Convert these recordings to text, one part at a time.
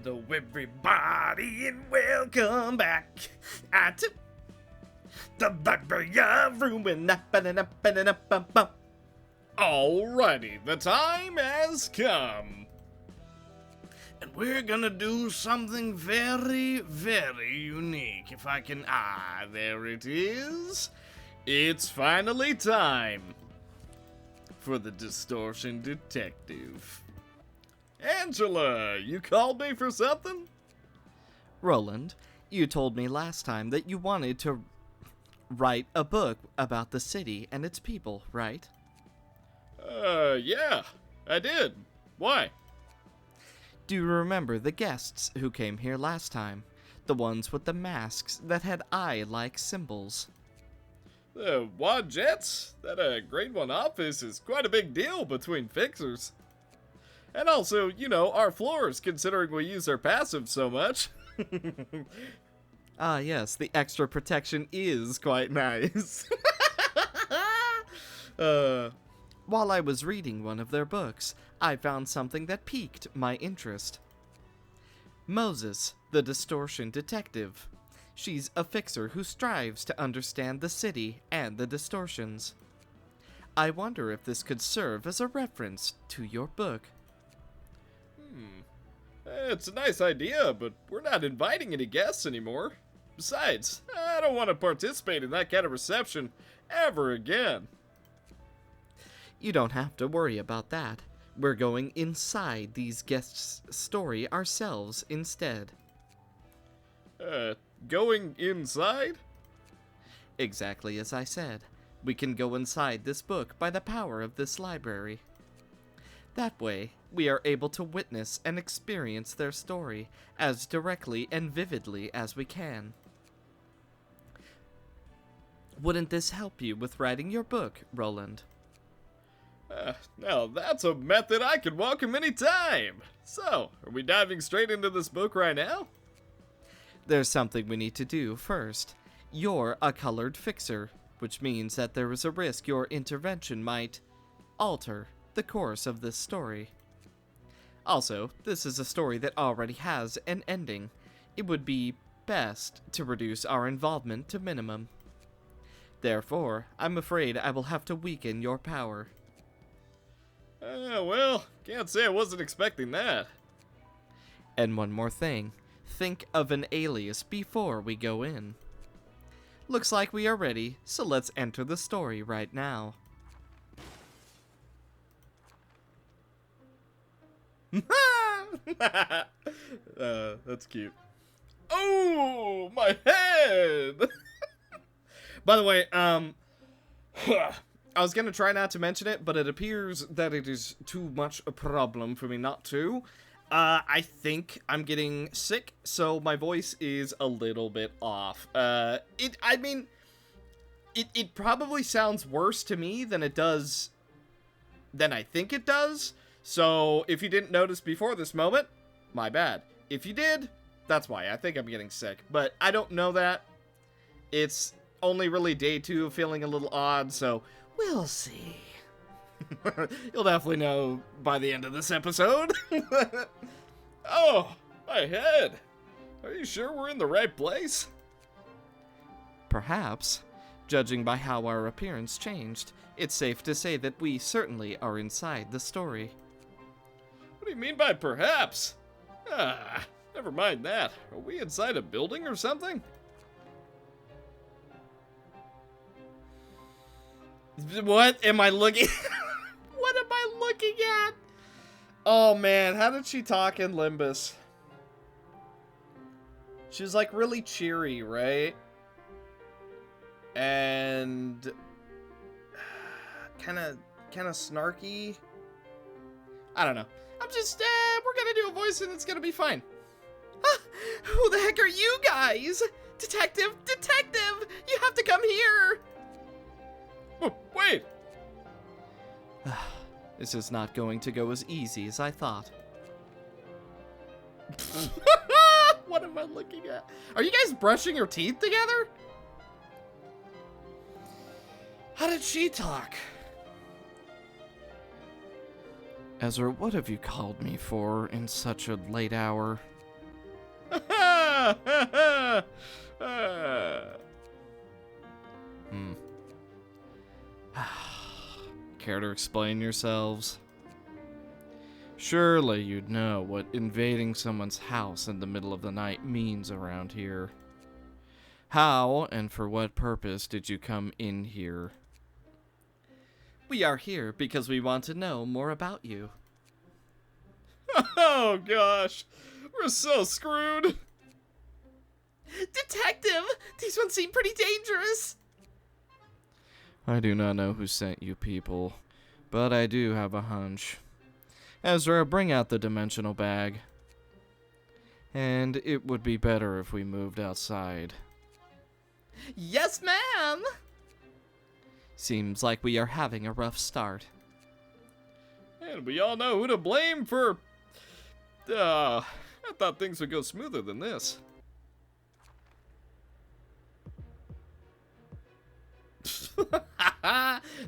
Hello everybody and welcome back to the Library of Ruina. Alrighty, the time has come. And we're gonna do something very, very unique. If I can, there it is. It's finally time for the Distortion Detective. Angela, you called me for something? Roland, you told me last time that you wanted to write a book about the city and its people, right? Yeah, I did. Why? Do you remember the guests who came here last time? The ones with the masks that had eye-like symbols. The Wad Jets? That grade 1 office is quite a big deal between fixers. And also, you know, our floors, considering we use our passive so much. Ah, yes, the extra protection is quite nice. While I was reading one of their books, I found something that piqued my interest. Moses, the Distortion Detective. She's a fixer who strives to understand the city and the distortions. I wonder if this could serve as a reference to your book. It's a nice idea, but we're not inviting any guests anymore. Besides, I don't want to participate in that kind of reception ever again. You don't have to worry about that. We're going inside these guests' story ourselves instead. Going inside? Exactly as I said. We can go inside this book by the power of this library. That way, we are able to witness and experience their story as directly and vividly as we can. Wouldn't this help you with writing your book, Roland? Now that's a method I could welcome any time. So, are we diving straight into this book right now? There's something we need to do first. You're a colored fixer, which means that there is a risk your intervention might alter the course of this story. Also, this is a story that already has an ending. It would be best to reduce our involvement to minimum. Therefore, I'm afraid I will have to weaken your power. Well, can't say I wasn't expecting that. And one more thing. Think of an alias before we go in. Looks like we are ready, so let's enter the story right now. That's cute. Oh, my head! By the way, I was gonna try not to mention it, but it appears that it is too much a problem for me not to. I think I'm getting sick, so my voice is a little bit off. It probably sounds worse to me than it does, than I think it does. So, if you didn't notice before this moment, my bad. If you did, that's why. I think I'm getting sick, but I don't know that. It's only really day 2 of feeling a little odd, so we'll see. You'll definitely know by the end of this episode. Oh, my head. Are you sure we're in the right place? Perhaps. Judging by how our appearance changed, it's safe to say that we certainly are inside the story. What do you mean by perhaps? Never mind that. Are we inside a building or something? What am I looking What am I looking at? Oh man, how did she talk in Limbus? She was like really cheery, right? And kind of snarky. I don't know. I'm just we're gonna do a voice and it's gonna be fine. Who the heck are you guys? Detective! You have to come here! Oh, wait! This is not going to go as easy as I thought. What am I looking at? Are you guys brushing your teeth together? How did she talk? Ezra, what have you called me for in such a late hour? Care to explain yourselves? Surely you'd know what invading someone's house in the middle of the night means around here. How and for what purpose did you come in here? We are here because we want to know more about you. Oh gosh, we're so screwed. Detective, these ones seem pretty dangerous. I do not know who sent you people, but I do have a hunch. Ezra, bring out the dimensional bag. And it would be better if we moved outside. Yes, ma'am! Seems like we are having a rough start. And we all know who to blame for... I thought things would go smoother than this.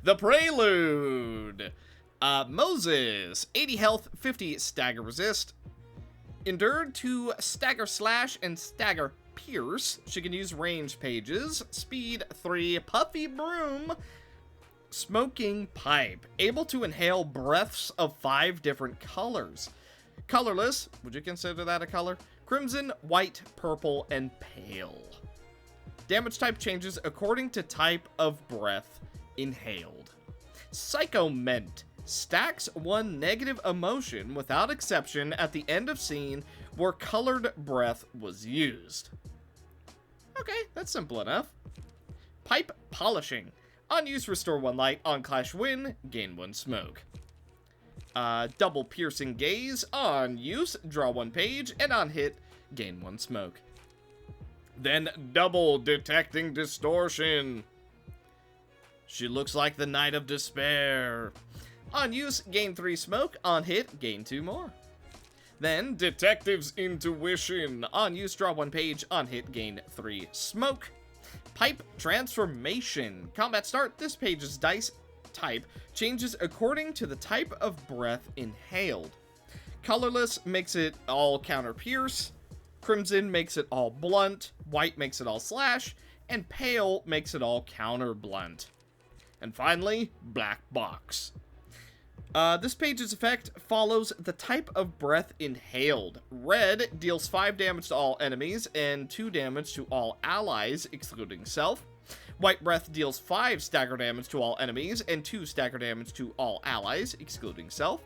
The Prelude! Moses, 80 health, 50 stagger resist. Endured to stagger slash and stagger pierce. She can use range pages. Speed 3, puffy broom. Smoking pipe. Able to inhale breaths of 5 different colors. Colorless, would you consider that a color? Crimson, white, purple, and pale. Damage type changes according to type of breath inhaled. Psychoment. Stacks 1 negative emotion without exception at the end of scene where colored breath was used. Okay, that's simple enough. Pipe polishing. On use, restore 1 light. On clash win, gain 1 smoke. Double piercing gaze. On use, draw 1 page. And on hit, gain 1 smoke. Then double detecting distortion. She looks like the Knight of Despair. On use, gain 3 smoke. On hit, gain 2 more. Then Detective's Intuition. On use, draw 1 page. On hit, gain 3 smoke. Pipe Transformation. Combat start. This page's dice type changes according to the type of breath inhaled. Colorless makes it all counter pierce. Crimson makes it all blunt. White makes it all slash. And pale makes it all counter blunt. And finally, Black Box. This page's effect follows the type of breath inhaled. Red deals 5 damage to all enemies and 2 damage to all allies, excluding self. White breath deals 5 stagger damage to all enemies and 2 stagger damage to all allies, excluding self.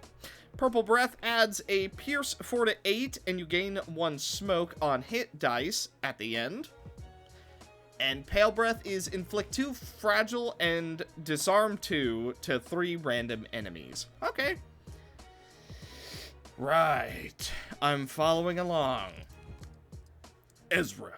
Purple breath adds a pierce 4 to 8 and you gain 1 smoke on hit dice at the end. And pale breath is inflict 2 fragile and disarm 2 to 3 random enemies. Okay. Right. I'm following along. Ezra.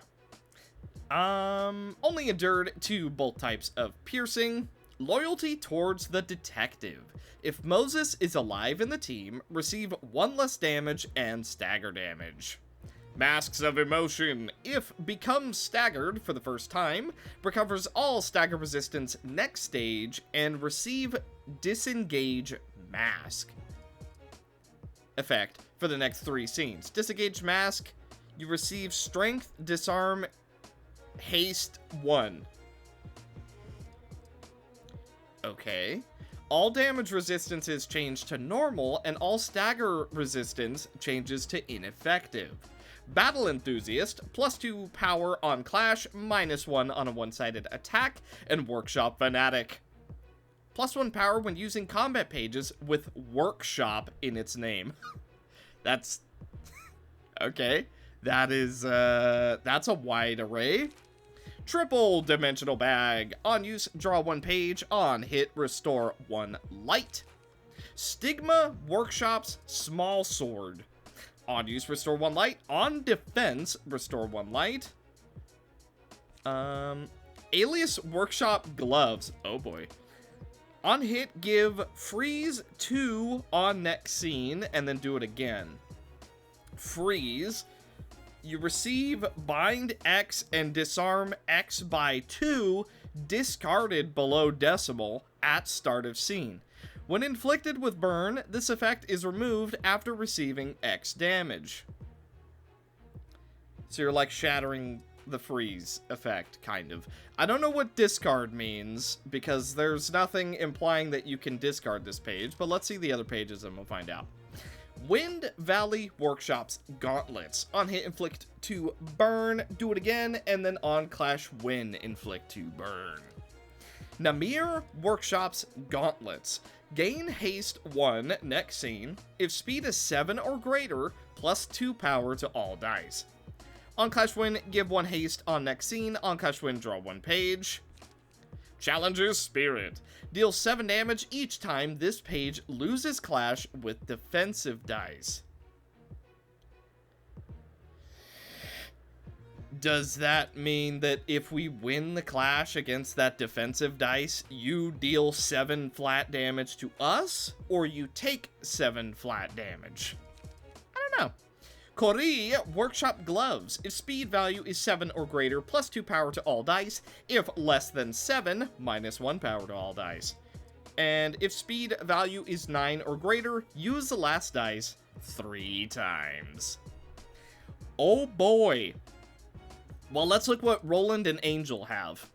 Only endured to both types of piercing. Loyalty towards the detective. If Moses is alive in the team, receive 1 less damage and stagger damage. Masks of Emotion. If becomes staggered for the first time, recovers all stagger resistance next stage and receive Disengage Mask. Effect for the next 3 scenes. Disengage Mask, you receive Strength, Disarm, Haste 1. Okay. All damage resistance is changed to normal, and all stagger resistance changes to ineffective. Battle Enthusiast, +2 power on clash, -1 on a one-sided attack, and Workshop Fanatic. +1 power when using combat pages with Workshop in its name. That's... okay. That is, that's a wide array. Triple Dimensional Bag. On use, draw 1 page. On hit, restore 1 light. Stigma Workshop's Small Sword. On use, restore 1 light. On defense, restore 1 light. Alias Workshop Gloves. Oh boy. On hit, give freeze 2 on next scene, and then do it again. Freeze. You receive bind X and disarm X by 2, discarded below decimal, at start of scene. When inflicted with burn, this effect is removed after receiving X damage. So you're like shattering the freeze effect, kind of. I don't know what discard means, because there's nothing implying that you can discard this page, but let's see the other pages and we'll find out. Wind Valley Workshop's Gauntlets. On hit, inflict 2 burn. Do it again, and then on clash, win, inflict 2 burn. Namir Workshop's Gauntlets. Gain haste 1 next scene. If speed is 7 or greater, plus 2 power to all dice. On clash win, give 1 haste on next scene. On clash win, draw 1 page. Challenger's Spirit. Deal 7 damage each time this page loses clash with defensive dice. Does that mean that if we win the clash against that defensive dice, you deal 7 flat damage to us, or you take 7 flat damage? I don't know. Kori Workshop Gloves. If speed value is 7 or greater, plus 2 power to all dice. If less than 7, minus 1 power to all dice. And if speed value is 9 or greater, use the last dice 3 times. Oh boy. Well, let's look what Roland and Angel have.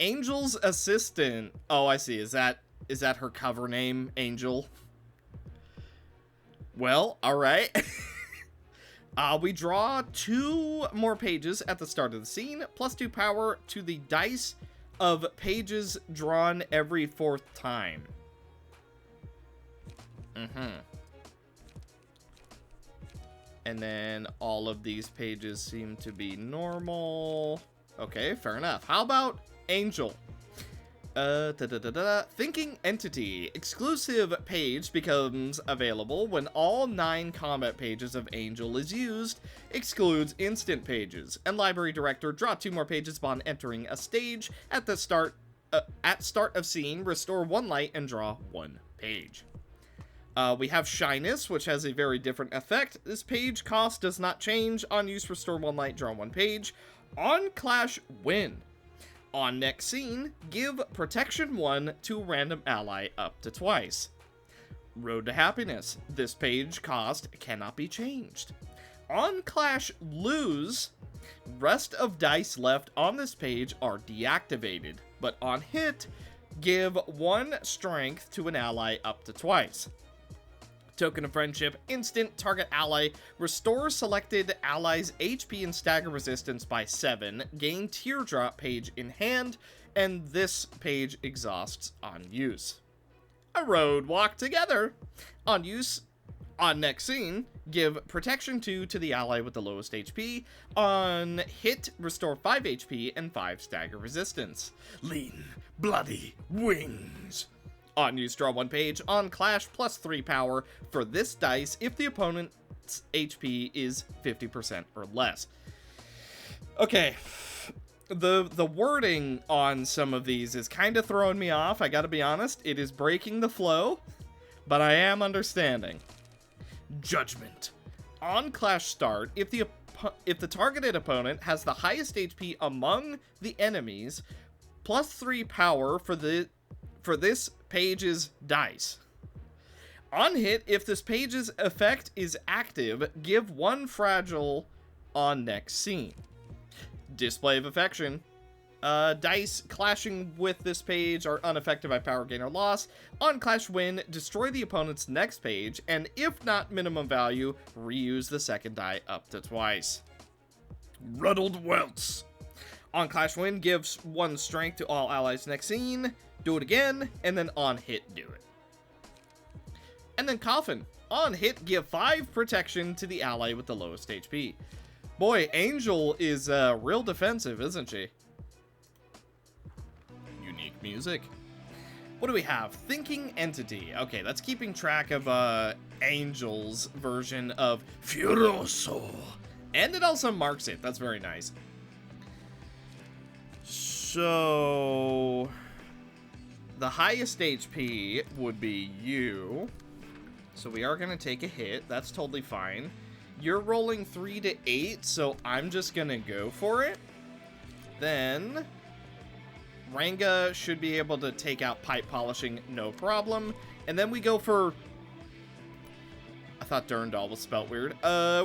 Angel's Assistant. Oh, I see. Is that her cover name, Angel? Well, alright. We draw 2 more pages at the start of the scene, plus 2 power to the dice of pages drawn every 4th time. And then all of these pages seem to be normal. Okay, fair enough. How about Angel? Thinking Entity. Exclusive page becomes available when all 9 combat pages of Angel is used. Excludes instant pages. And Library Director, draw 2 more pages upon entering a stage. At the start of scene, restore 1 light and draw 1 page. We have Shyness, which has a very different effect. This page cost does not change. On use, restore 1 light, draw 1 page. On clash, win. On next scene, give protection 1 to a random ally up to twice. Road to Happiness. This page cost cannot be changed. On clash, lose. Rest of dice left on this page are deactivated, but on hit, give 1 strength to an ally up to twice. Token of Friendship, instant target ally, restores selected allies' HP and stagger resistance by 7, gain teardrop page in hand, and this page exhausts on use. A road walk together. On use, on next scene, give protection 2 to the ally with the lowest HP. On hit, restore 5 HP and 5 stagger resistance. Lean, bloody wings. On use, draw 1 page. On clash, plus 3 power for this dice if the opponent's HP is 50% or less. Okay, the wording on some of these is kind of throwing me off, I gotta be honest. It is breaking the flow, but I am understanding. Judgment. On clash start, if the targeted opponent has the highest HP among the enemies, plus 3 power for this page's dice. On hit, if this page's effect is active, give 1 fragile on next scene. Display of Affection. Dice clashing with this page are unaffected by power gain or loss. On clash win, destroy the opponent's next page, and if not minimum value, reuse the second die up to twice. Ruddled Welts. On clash win, gives 1 strength to all allies next scene. Do it again, and then on hit, do it. And then Coffin. On hit, give 5 protection to the ally with the lowest HP. Boy, Angel is real defensive, isn't she? Unique music. What do we have? Thinking Entity. Okay, that's keeping track of Angel's version of Furioso. And it also marks it. That's very nice. So the highest HP would be you. So we are going to take a hit. That's totally fine. You're rolling 3 to 8, so I'm just going to go for it. Then Ranga should be able to take out pipe polishing, no problem. And then we go for... I thought Durandal was spelt weird.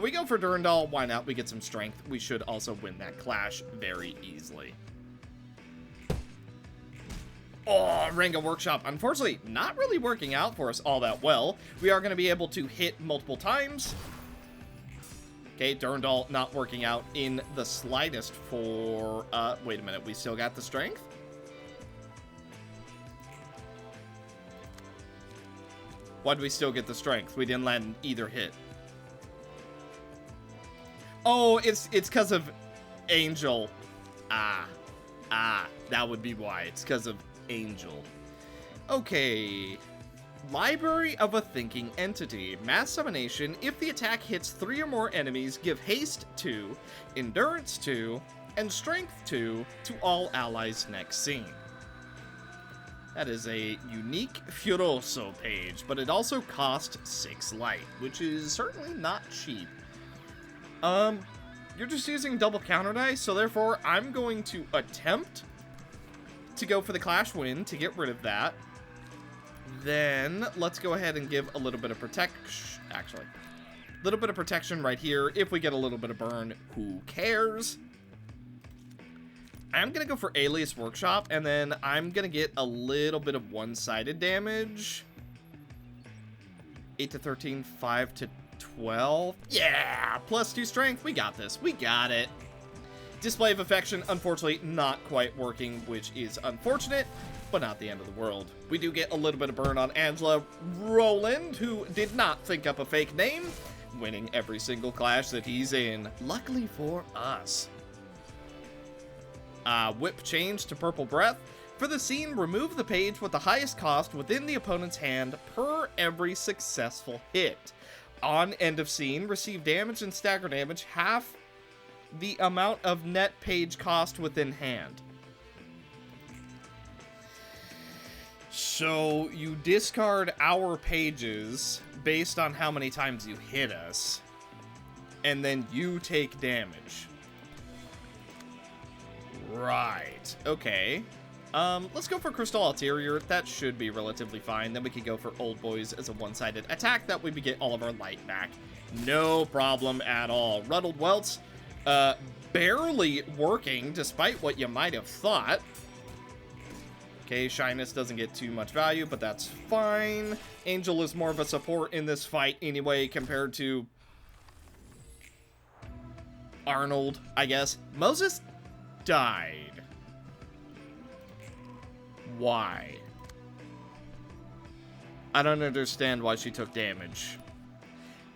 We go for Durandal. Why not? We get some strength. We should also win that clash very easily. Oh, Ranga Workshop. Unfortunately, not really working out for us all that well. We are going to be able to hit multiple times. Okay, Durandal not working out in the slightest for... wait a minute. We still got the strength? Why do we still get the strength? We didn't land either hit. Oh, it's because of Angel. That would be why. It's because of Angel. Okay. Library of a Thinking Entity. Mass Summonation. If the attack hits 3 or more enemies, give Haste 2, Endurance 2, and Strength 2 to all allies next scene. That is a unique Furioso page, but it also costs 6 light, which is certainly not cheap. You're just using double counter dice, so therefore I'm going to attempt to go for the Clash win to get rid of that. Then let's go ahead and give a little bit of protection. Actually, a little bit of protection right here. If we get a little bit of burn, who cares? I'm going to go for Alias Workshop, and then I'm going to get a little bit of one-sided damage. 8 to 13, 5 to 12. Yeah! Plus 2 strength. We got this. We got it. Display of Affection, unfortunately, not quite working, which is unfortunate, but not the end of the world. We do get a little bit of burn on Angela Roland, who did not think up a fake name, winning every single clash that he's in. Luckily for us. Whip change to Purple Breath. For the scene, remove the page with the highest cost within the opponent's hand per every successful hit. On end of scene, receive damage and stagger damage half the amount of net page cost within hand. So you discard our pages based on how many times you hit us, and then you take damage. Right. Okay. Let's go for Crystal Ulterior. That should be relatively fine. Then we can go for Old Boys as a one-sided attack. That way we get all of our light back. No problem at all. Ruddled Welts, barely working, despite what you might have thought. Okay, Shyness doesn't get too much value, but that's fine. Angel is more of a support in this fight anyway, compared to Arnold, I guess. Moses died. Why? I don't understand why she took damage.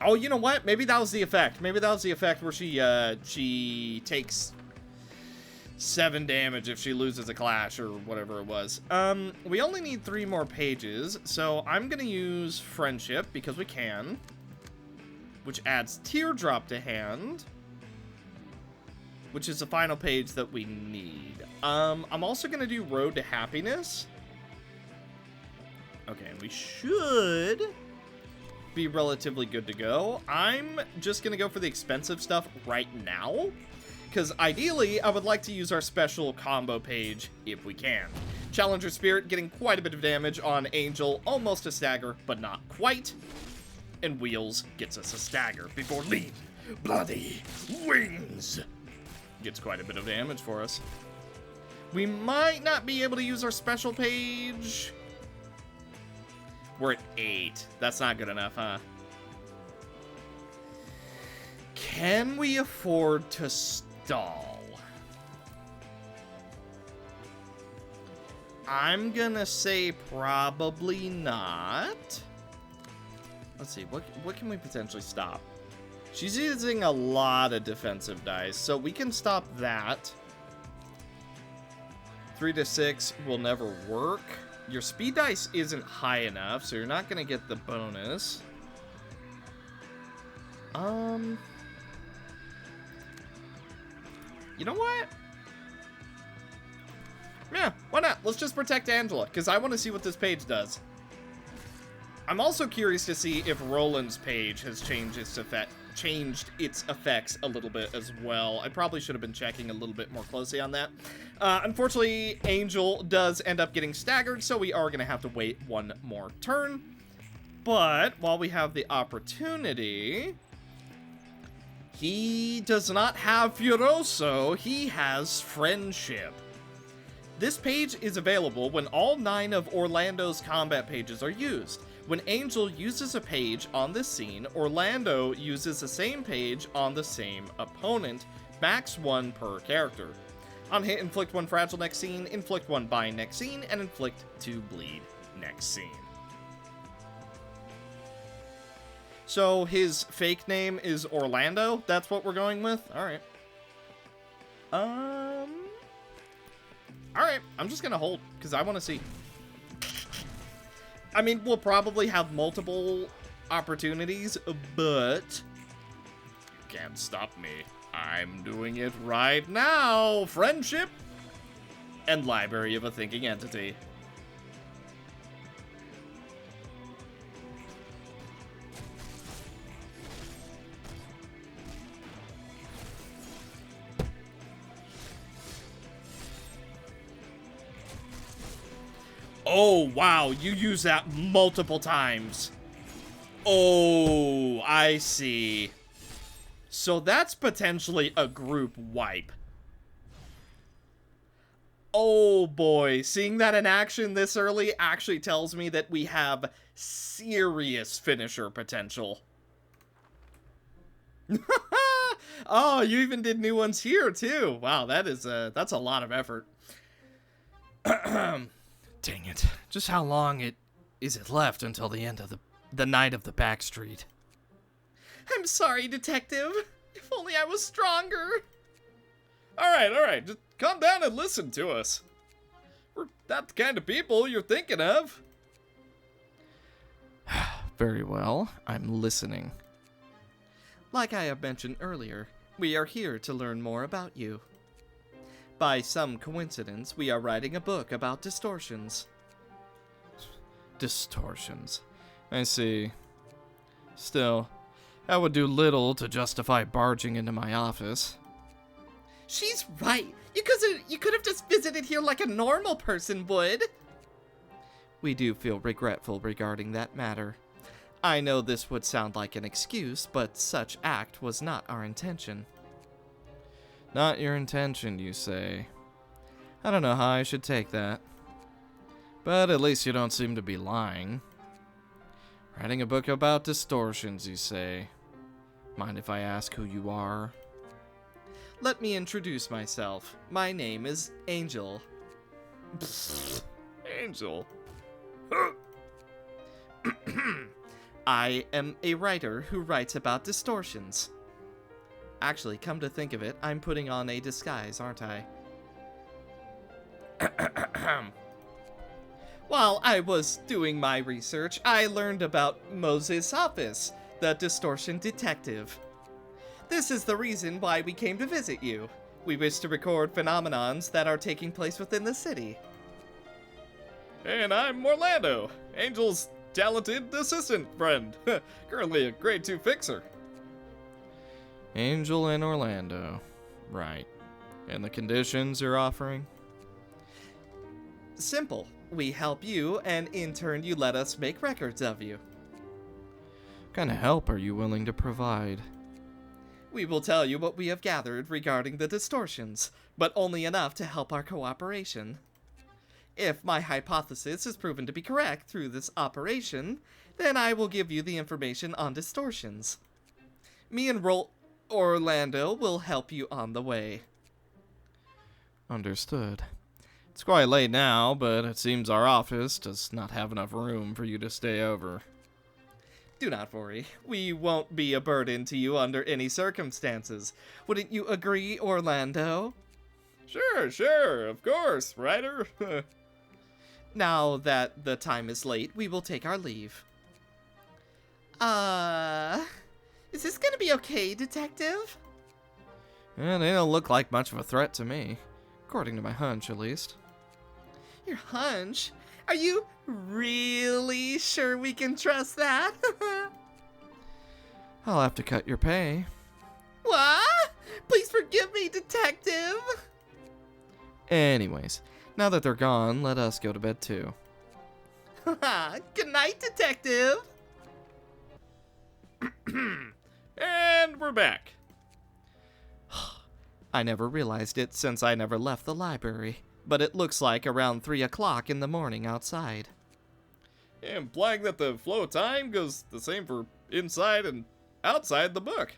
Oh, you know what? Maybe that was the effect. Maybe that was the effect where she takes 7 damage if she loses a clash or whatever it was. We only need 3 more pages, so I'm gonna use Friendship because we can, which adds Teardrop to hand, which is the final page that we need. I'm also gonna do Road to Happiness. Okay, we should be relatively good to go. I'm just gonna go for the expensive stuff right now, because ideally I would like to use our special combo page if we can. Challenger Spirit getting quite a bit of damage on Angel, almost a stagger, but not quite. And Wheels gets us a stagger before Lean Bloody Wings gets quite a bit of damage for us. We might not be able to use our special page. We're at 8. That's not good enough, huh? Can we afford to stall? I'm gonna say probably not. Let's see, what can we potentially stop? She's using a lot of defensive dice, so we can stop that. 3 to 6 will never work. Your speed dice isn't high enough, so you're not gonna get the bonus. You know what? Yeah, why not? Let's just protect Angela, because I want to see what this page does. I'm also curious to see if Roland's page has changed its effects a little bit as well. I probably should have been checking a little bit more closely on that. Unfortunately, Angel does end up getting staggered, so we are going to have to wait one more turn. But while we have the opportunity, he does not have Furioso, he has Friendship. This page is available when all 9 of Orlando's combat pages are used. When Angel uses a page on this scene, Orlando uses the same page on the same opponent, max 1 per character. On hit, inflict 1 fragile next scene, inflict 1 bind next scene, and inflict 2 bleed next scene. So his fake name is Orlando? That's what we're going with? Alright. Alright, I'm just gonna hold, because I want to see. I mean, we'll probably have multiple opportunities, but you can't stop me. I'm doing it right now. Friendship and Library of a Thinking Entity. Oh, wow, you use that multiple times. Oh, I see. So that's potentially a group wipe. Oh boy, seeing that in action this early actually tells me that we have serious finisher potential. Oh, you even did new ones here too. Wow, that's a lot of effort. Dang it. Just how long is it left until the end of the night of the backstreet? I'm sorry, Detective. If only I was stronger. Alright. Just calm down and listen to us. We're not the kind of people you're thinking of. Very well. I'm listening. Like I have mentioned earlier, we are here to learn more about you. By some coincidence, we are writing a book about distortions. Distortions. I see. Still, that would do little to justify barging into my office. She's right. You could have just visited here like a normal person would. We do feel regretful regarding that matter. I know this would sound like an excuse, but such act was not our intention. Not your intention, you say? I don't know how I should take that. But at least you don't seem to be lying. Writing a book about distortions, you say? Mind if I ask who you are? Let me introduce myself. My name is Angel. Angel? I am a writer who writes about distortions. Actually, come to think of it, I'm putting on a disguise, aren't I? While I was doing my research, I learned about Moses' office, the distortion detective. This is the reason why we came to visit you. We wish to record phenomenons that are taking place within the city. And I'm Orlando, Angel's talented assistant friend, currently a grade 2 fixer. Angel and Orlando. Right. And the conditions you're offering? Simple. We help you, and in turn you let us make records of you. What kind of help are you willing to provide? We will tell you what we have gathered regarding the distortions, but only enough to help our cooperation. If my hypothesis is proven to be correct through this operation, then I will give you the information on distortions. Me and Orlando will help you on the way. Understood. It's quite late now, but it seems our office does not have enough room for you to stay over. Do not worry. We won't be a burden to you under any circumstances. Wouldn't you agree, Orlando? Sure, of course, writer. Now that the time is late, we will take our leave. Is this gonna be okay, Detective? Yeah, they don't look like much of a threat to me. According to my hunch, at least. Your hunch? Are you really sure we can trust that? I'll have to cut your pay. What? Please forgive me, Detective. Anyways, now that they're gone, let us go to bed too. Good night, Detective. And we're back. I never realized it since I never left the library, but it looks like around 3 o'clock in the morning outside. Implying that the flow of time goes the same for inside and outside the book.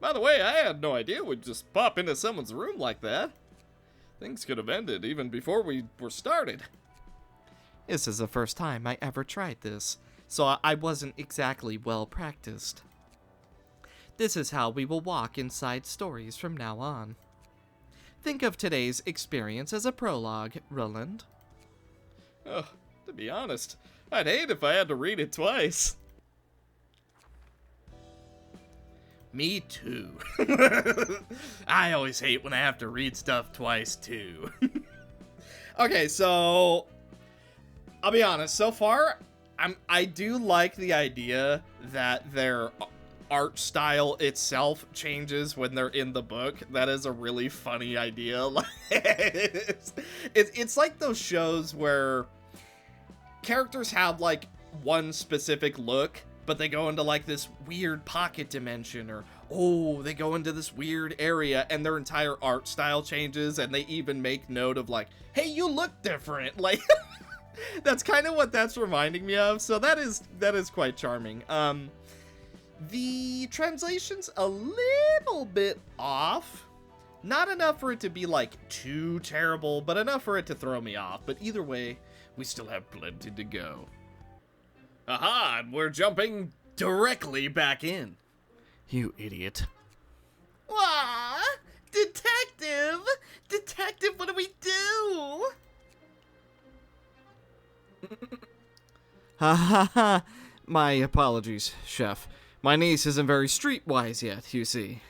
By the way, I had no idea we'd just pop into someone's room like that. Things could have ended even before we were started. This is the first time I ever tried this, so I wasn't exactly well practiced. This is how we will walk inside stories from now on. Think of today's experience as a prologue, Roland. Oh, to be honest, I'd hate if I had to read it twice. Me too. I always hate when I have to read stuff twice too. Okay, so I'll be honest, so far I do like the idea that their art style itself changes when they're in the book. That is a really funny idea. It's like those shows where characters have like one specific look, but they go into like this weird pocket dimension, or they go into this weird area and their entire art style changes, and they even make note of like, hey, you look different. Like that's kind of what that's reminding me of. So that is quite charming. The translation's a little bit off. Not enough for it to be like too terrible, but enough for it to throw me off. But either way, we still have plenty to go. Aha, and we're jumping directly back in. You idiot. Wah! Detective! Detective, what do we do? Ha ha ha. My apologies, Chef. My niece isn't very streetwise yet, you see.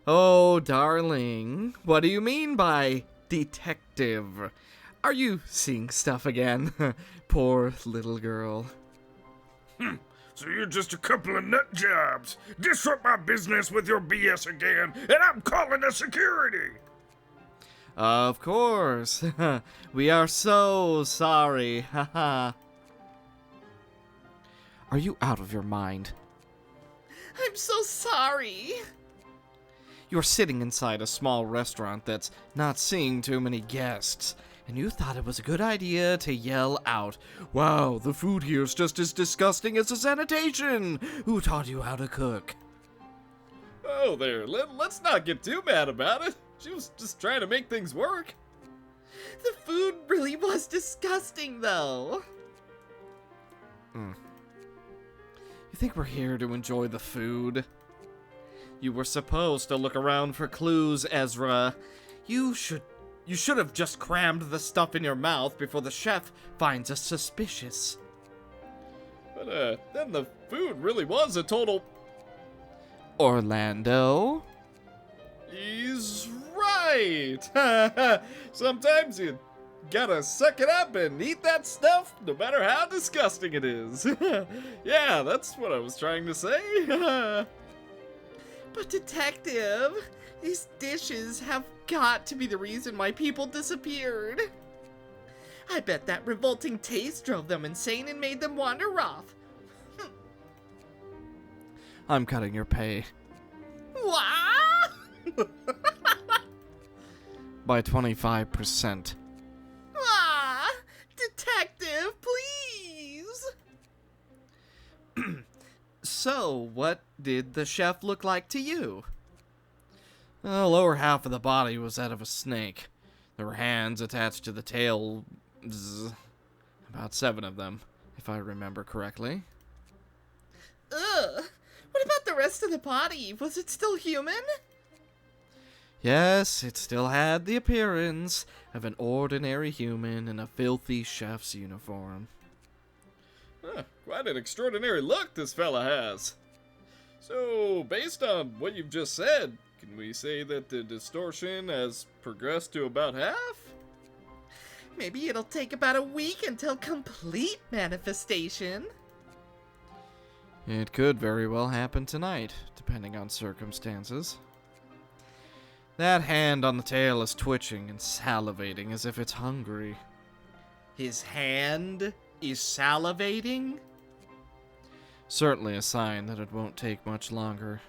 Oh, darling. What do you mean by detective? Are you seeing stuff again? Poor little girl. So you're just a couple of nut jobs. Disrupt my business with your BS again, and I'm calling the security. Of course. We are so sorry. Haha. Are you out of your mind? I'm so sorry. You're sitting inside a small restaurant that's not seeing too many guests, and you thought it was a good idea to yell out, "Wow, the food here's just as disgusting as the sanitation! Who taught you how to cook?" Oh there, let's not get too mad about it. She was just trying to make things work. The food really was disgusting, though. You think we're here to enjoy the food? You were supposed to look around for clues, Ezra. You should have just crammed the stuff in your mouth before the chef finds us suspicious. But, then the food really was a total... Orlando? He's right! Sometimes you gotta suck it up and eat that stuff, no matter how disgusting it is. Yeah, that's what I was trying to say. But Detective, these dishes have got to be the reason why people disappeared. I bet that revolting taste drove them insane and made them wander off. I'm cutting your pay. What? By 25%. Ah, Detective, please. So, what did the chef look like to you? The lower half of the body was that of a snake. There were hands attached to the tail. About 7 of them, if I remember correctly. Ugh. What about the rest of the body? Was it still human? Yes, it still had the appearance of an ordinary human in a filthy chef's uniform. Quite an extraordinary look this fella has. So, based on what you've just said, can we say that the distortion has progressed to about half? Maybe it'll take about a week until complete manifestation. It could very well happen tonight, depending on circumstances. That hand on the tail is twitching and salivating as if it's hungry. His hand is salivating? Certainly a sign that it won't take much longer.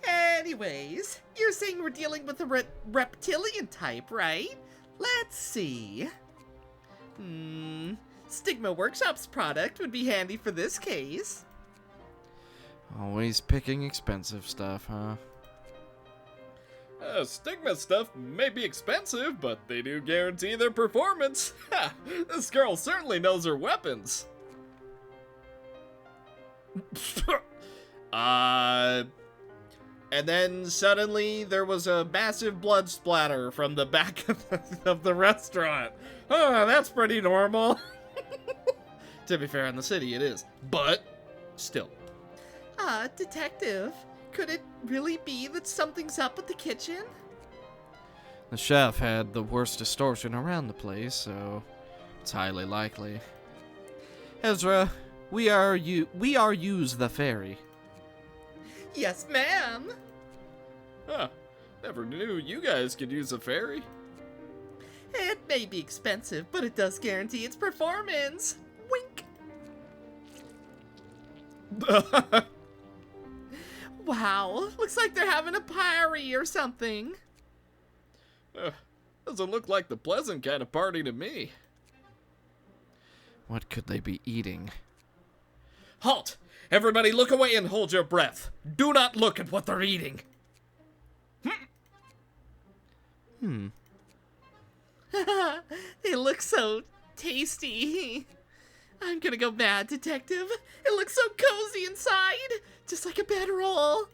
Anyways, you're saying we're dealing with a reptilian type, right? Let's see. Stigma Workshop's product would be handy for this case. Always picking expensive stuff, huh? Stigma stuff may be expensive, but they do guarantee their performance. Ha! This girl certainly knows her weapons. And then suddenly there was a massive blood splatter from the back of the restaurant. Oh, that's pretty normal. To be fair, in the city it is, but still. Detective, could it really be that something's up with the kitchen? The chef had the worst distortion around the place, so it's highly likely. Ezra, we are use the ferry. Yes, ma'am. Huh. Never knew you guys could use a ferry. It may be expensive, but it does guarantee its performance. Wink. Wow, looks like they're having a party or something. Doesn't look like the pleasant kind of party to me. What could they be eating? Halt! Everybody look away and hold your breath. Do not look at what they're eating. They look so tasty. I'm gonna go mad, Detective. It looks so cozy inside, just like a bedroll.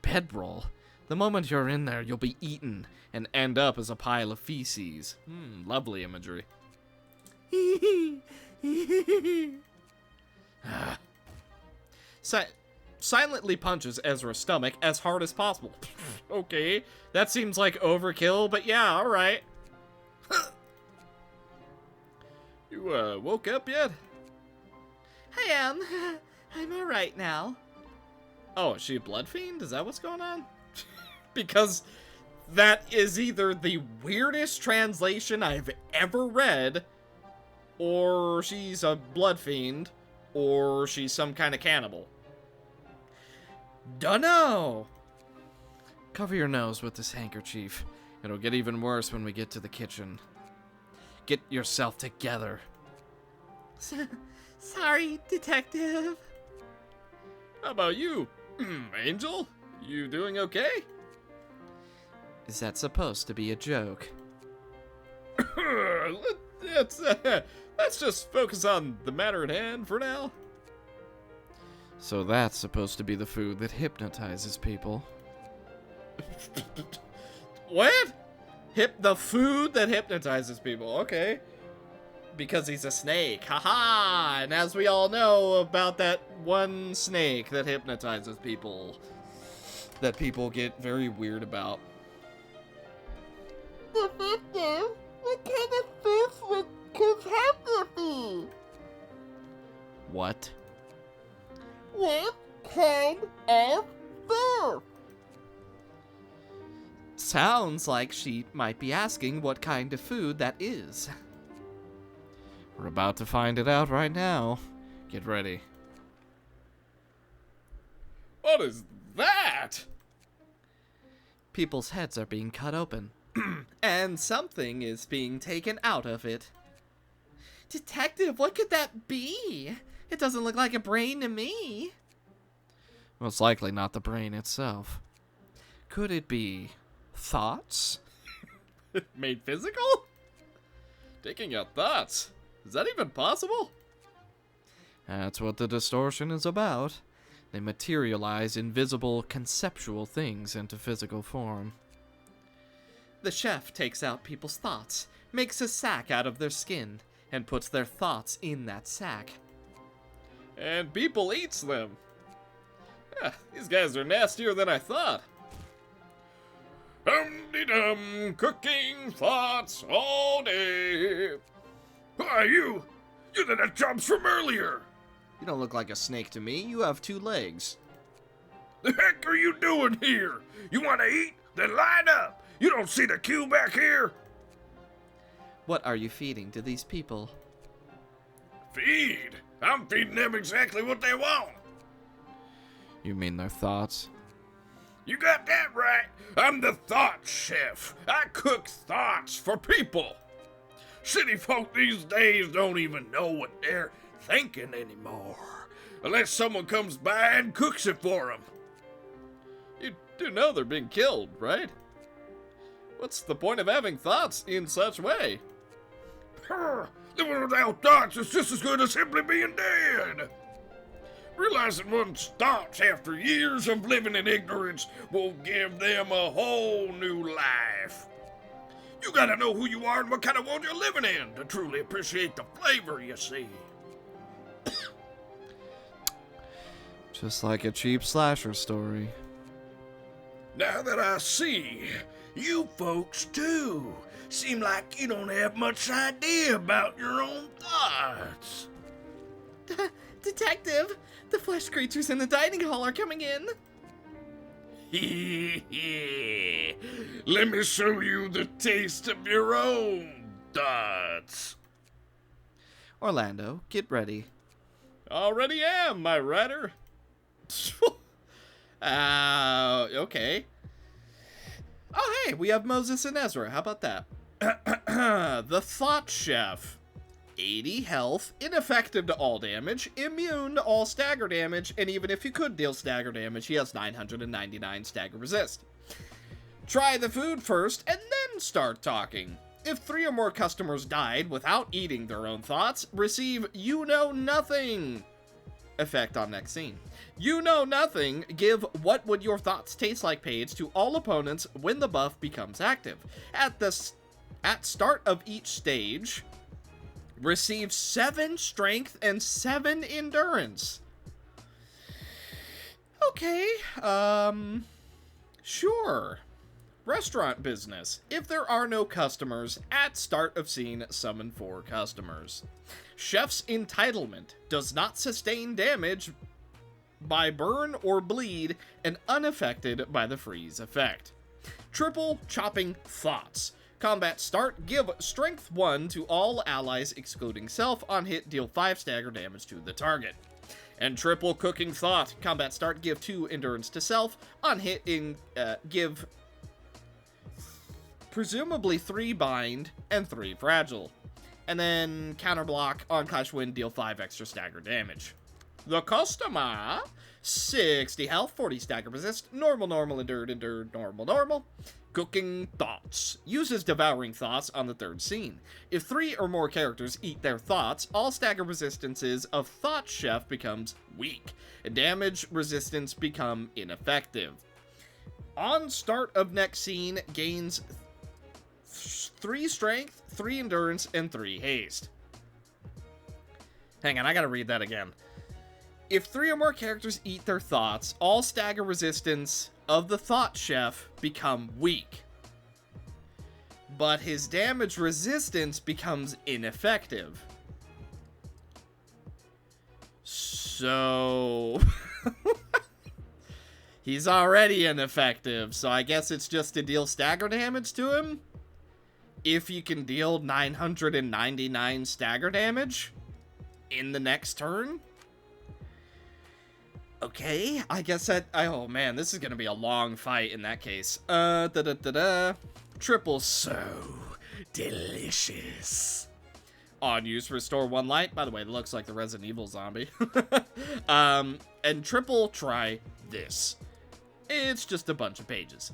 Bedroll? The moment you're in there, you'll be eaten and end up as a pile of feces. Lovely imagery. Silently punches Ezra's stomach as hard as possible. Okay, that seems like overkill, but yeah, alright. You, woke up yet? I am. I'm alright now. Oh, is she a blood fiend? Is that what's going on? Because that is either the weirdest translation I've ever read, or she's a blood fiend, or she's some kind of cannibal. Dunno! Cover your nose with this handkerchief. It'll get even worse when we get to the kitchen. Get yourself together. Sorry, Detective. How about you, Angel? You doing okay? Is that supposed to be a joke? Let's just focus on the matter at hand for now. So that's supposed to be the food that hypnotizes people. What? The food that hypnotizes people, okay. Because he's a snake, haha! And as we all know about that one snake that hypnotizes people, that people get very weird about. Detective, what kind of fish would Kitteh be? What? What kind of fish? Sounds like she might be asking what kind of food that is. We're about to find it out right now. Get ready. What is that? People's heads are being cut open. And something is being taken out of it. Detective, what could that be? It doesn't look like a brain to me. Most likely not the brain itself. Could it be thoughts? Made physical? Taking out thoughts. Is that even possible? That's what the distortion is about. They materialize invisible, conceptual things into physical form. The chef takes out people's thoughts, makes a sack out of their skin, and puts their thoughts in that sack. And people eats them. These guys are nastier than I thought. Dum-de-dum, cooking thoughts all day. Why, you the nut jobs from earlier. You don't look like a snake to me. You have 2 legs. The heck are you doing here? You want to eat? Then line up. You don't see the queue back here? What are you feeding to these people? Feed? I'm feeding them exactly what they want. You mean their thoughts? You got that right. I'm the thought chef. I cook thoughts for people. City folk these days don't even know what they're thinking anymore, unless someone comes by and cooks it for them. You do know they're being killed, right? What's the point of having thoughts in such way? Living without thoughts is just as good as simply being dead. Realizing one's thoughts after years of living in ignorance will give them a whole new life. You gotta know who you are and what kind of world you're living in to truly appreciate the flavor, you see. Just like a cheap slasher story. Now that I see, you folks too seem like you don't have much idea about your own thoughts. Detective, the flesh creatures in the dining hall are coming in. Let me show you the taste of your own thoughts. Orlando, get ready. Already am, my rider. Okay. Oh, hey, we have Moses and Ezra. How about that? The Thought Chef. 80 health, ineffective to all damage, immune to all stagger damage, and even if you could deal stagger damage, he has 999 stagger resist. Try the food first, and then start talking. If 3 or more customers died without eating their own thoughts, receive You Know Nothing effect on next scene. You Know Nothing, give What Would Your Thoughts Taste Like page to all opponents when the buff becomes active. At start of each stage, receive 7 strength and 7 endurance. Okay, sure. Restaurant business. If there are no customers, at start of scene, summon 4 customers. Chef's entitlement. Does not sustain damage by burn or bleed and unaffected by the freeze effect. Triple chopping thoughts. Combat start, give strength 1 to all allies excluding self. On hit, deal 5 stagger damage to the target. And triple cooking thought. Combat start, give 2 endurance to self. On hit, give presumably 3 bind and 3 fragile. And then counter block on clash win, deal 5 extra stagger damage. The customer, 60 health, 40 stagger resist, normal, endured, normal. Cooking thoughts. Uses devouring thoughts on the 3rd scene. If 3 or more characters eat their thoughts, all stagger resistances of Thought Chef becomes weak, and damage resistance become ineffective. On start of next scene, gains 3 strength, 3 endurance, and 3 haste. Hang on, I gotta read that again. If 3 or more characters eat their thoughts, all stagger resistance of the Thought Chef become weak, but his damage resistance becomes ineffective. So he's already ineffective, so I guess it's just to deal stagger damage to him. If you can deal 999 stagger damage in the next turn. Okay, I guess that... Oh, man, this is gonna be a long fight in that case. Triple so delicious. On use, restore 1 light. By the way, it looks like the Resident Evil zombie. And triple try this. It's just a bunch of pages.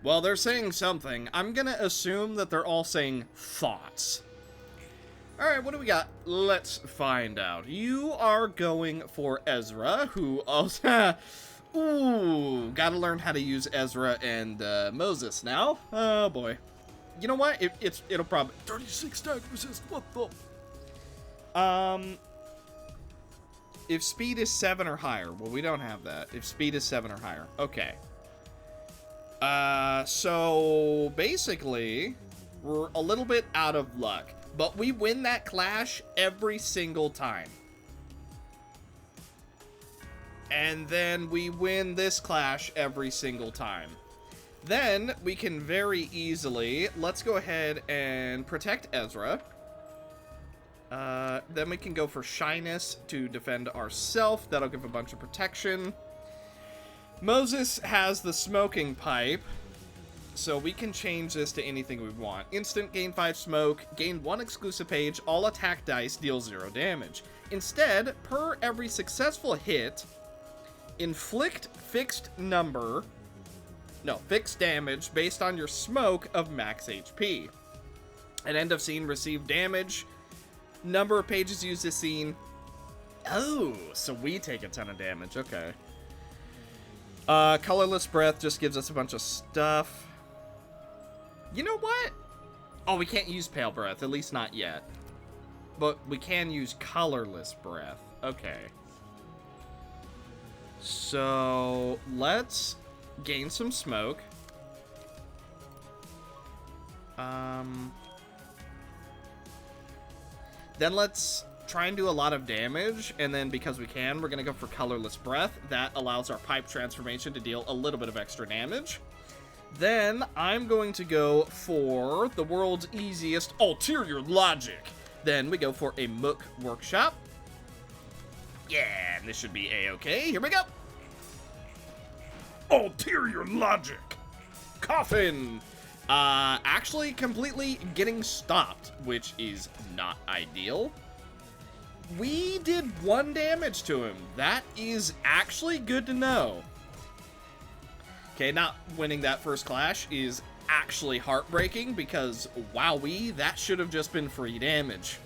Well, they're saying something. I'm gonna assume that they're all saying thoughts. Alright, what do we got? Let's find out. You are going for Ezra, who also... Ooh, gotta learn how to use Ezra and Moses now. Oh, boy. You know what? It'll probably... 36 stagger resist, what the... If speed is 7 or higher. Well, we don't have that. If speed is 7 or higher. Okay. So basically, we're a little bit out of luck. But we win that clash every single time. And then we win this clash every single time. Then we can very easily, let's go ahead and protect Ezra. Then we can go for shyness to defend ourselves. That'll give a bunch of protection. Moses has the smoking pipe, so we can change this to anything we want. Instant, gain 5 smoke, gain 1 exclusive page, all attack dice deal 0 damage. Instead, per every successful hit, inflict fixed damage based on your smoke of max HP. At end of scene, receive damage. Number of pages used this scene. Oh, so we take a ton of damage. Okay. Colorless breath just gives us a bunch of stuff. You know what? Oh, we can't use pale breath, at least not yet. But we can use colorless breath. Okay. So, let's gain some smoke. Then let's try and do a lot of damage, and then because we can, we're gonna go for colorless breath. That allows our pipe transformation to deal a little bit of extra damage. Then I'm going to go for the world's easiest ulterior logic. Then we go for a Mook workshop. Yeah, and this should be a-okay. Here we go. Ulterior logic. Coffin. Actually completely getting stopped, which is not ideal. We did 1 damage to him. That is actually good to know. Okay, not winning that first clash is actually heartbreaking because, wowee, that should have just been free damage.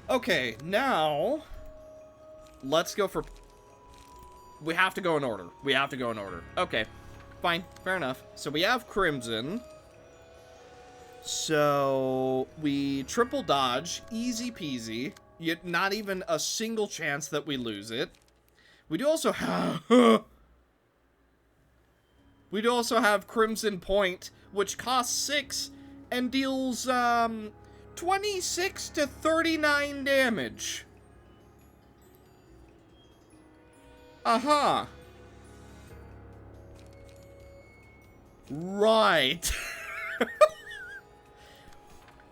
Okay, now, let's go for... We have to go in order. We have to go in order. Okay, fine, fair enough. So we have Crimson. So we triple dodge, easy peasy. Yet not even a single chance that we lose it. We do also have... We do also have Crimson Point, which costs 6 and deals 26 to 39 damage. Uh-huh. Right.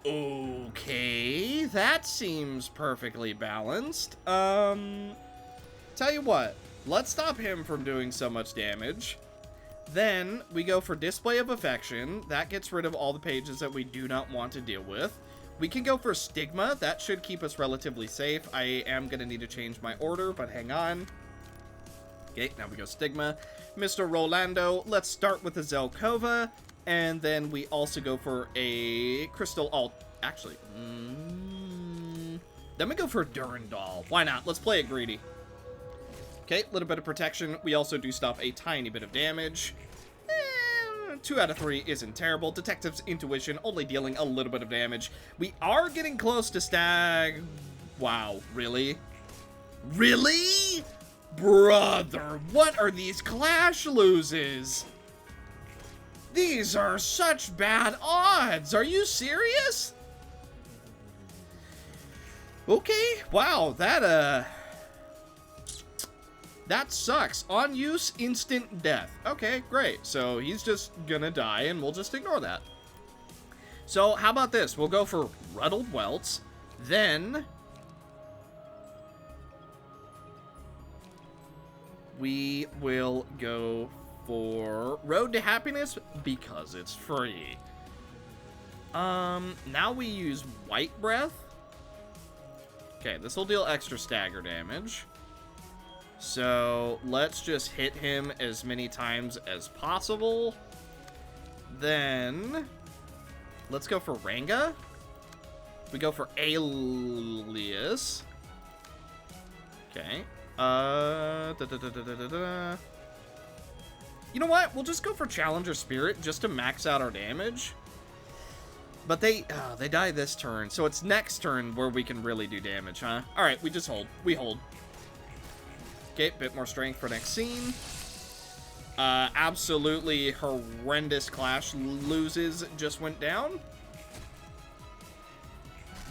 Okay, that seems perfectly balanced. Tell you what, let's stop him from doing so much damage. Then we go for Display of Affection. That gets rid of all the pages that we do not want to deal with. We can go for Stigma. That should keep us relatively safe. I am going to need to change my order, but hang on. Okay, now we go Stigma. Mr. Rolando, let's start with the Zelkova. And then we also go for a Crystal Alt. Actually, then we go for Durandal. Why not? Let's play it greedy. Okay, a little bit of protection. We also do stop a tiny bit of damage. 2 out of 3 isn't terrible. Detective's Intuition only dealing a little bit of damage. We are getting close to stag. Wow, really? Really? Brother, what are these clash loses? These are such bad odds. Are you serious? Okay, wow, that sucks. On use, instant death. Okay, great. So he's just gonna die, and we'll just ignore that. So how about this? We'll go for Ruddled Welts. Then we will go for Road to Happiness because it's free. Now we use White Breath. Okay, this will deal extra stagger damage. So let's just hit him as many times as possible. Then let's go for Ranga. We go for Alias. Okay. You know what? We'll just go for Challenger Spirit just to max out our damage. But they die this turn, so it's next turn where we can really do damage, huh? Alright, we just hold. We hold. Okay, bit more strength for next scene. Absolutely horrendous clash loses just went down.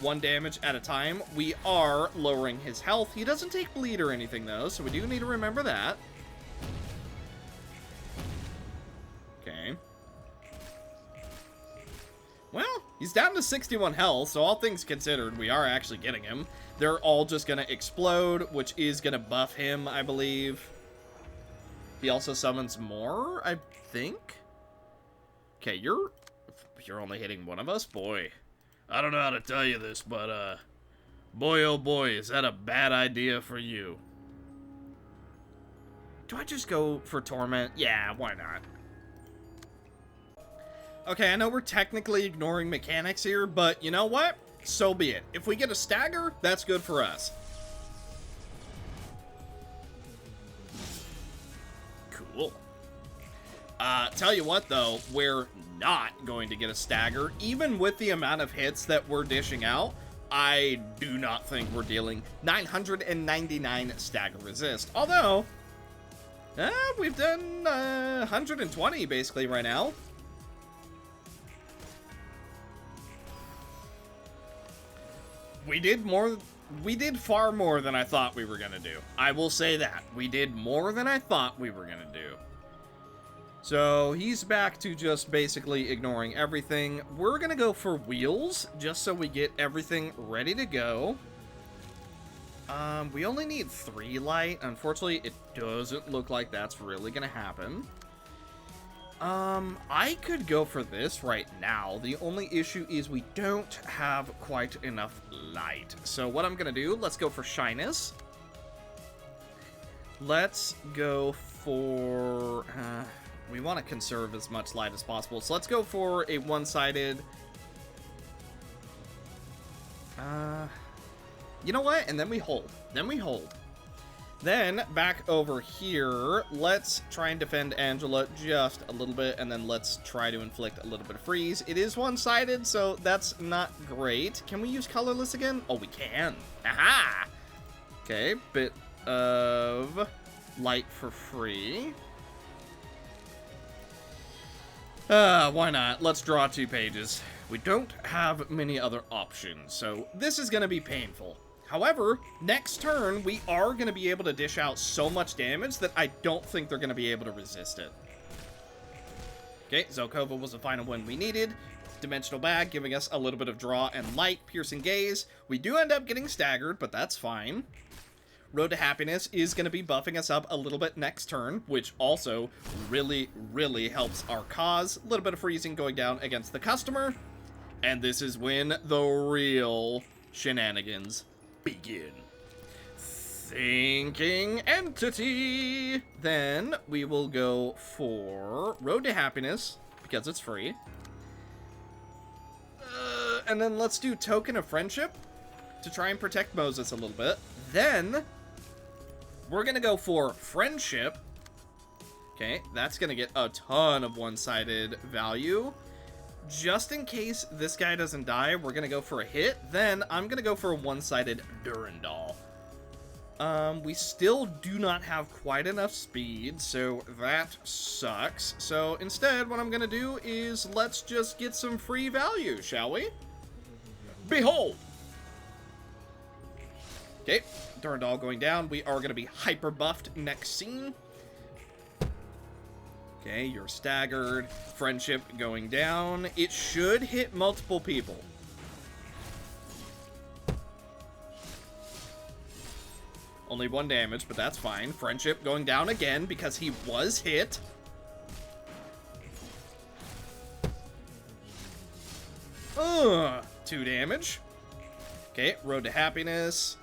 1 damage at a time. We are lowering his health. He doesn't take bleed or anything, though, so we do need to remember that. Okay. Well, He's down to 61 health, so all things considered, we are actually getting him. They're all just gonna explode, which is gonna buff him, I believe. He also summons more, I think? Okay, you're only hitting one of us? Boy, I don't know how to tell you this, but, boy oh boy, is that a bad idea for you. Do I just go for Torment? Yeah, why not? Okay, I know we're technically ignoring mechanics here, but you know what? So be it. If we get a stagger, that's good for us. Cool. Tell you what, though, we're not going to get a stagger. Even with the amount of hits that we're dishing out, I do not think we're dealing 999 stagger resist. Although, we've done 120 basically right now. We did far more than I thought we were gonna do. I will say that. We did more than I thought we were gonna do. So, he's back to just basically ignoring everything. We're gonna go for wheels, just so we get everything ready to go. We only need 3 light. Unfortunately, it doesn't look like that's really gonna happen. I could go for this right now. The only issue is we don't have quite enough light. So what I'm gonna do, let's go for shyness. Let's go for, we want to conserve as much light as possible. So let's go for a one-sided, you know what? And then we hold. Then, back over here, let's try and defend Angela just a little bit, and then let's try to inflict a little bit of freeze. It is one-sided, so that's not great. Can we use colorless again? Oh, we can. Aha! Okay, bit of light for free. Why not? Let's draw 2 pages. We don't have many other options, so this is gonna be painful. However, next turn, we are going to be able to dish out so much damage that I don't think they're going to be able to resist it. Okay, Zelkova was the final one we needed. Dimensional Bag giving us a little bit of draw and light. Piercing Gaze. We do end up getting staggered, but that's fine. Road to Happiness is going to be buffing us up a little bit next turn, which also really, really helps our cause. A little bit of freezing going down against the customer. And this is when the real shenanigans begin. Thinking Entity. Then we will go for Road to Happiness because it's free. And then let's do Token of Friendship to try and protect Moses a little bit. Then we're gonna go for Friendship. Okay, that's gonna get a ton of one-sided value. Just in case this guy doesn't die, we're gonna go for a hit. Then I'm gonna go for a one-sided Durandal. We still do not have quite enough speed, so that sucks. So instead, what I'm gonna do is let's just get some free value, shall we? Behold! Okay, Durandal going down. We are gonna be hyper buffed next scene. Okay, you're staggered. Friendship going down. It should hit multiple people. Only 1 damage, but that's fine. Friendship going down again because he was hit. Ugh, 2 damage. Okay, Road to Happiness.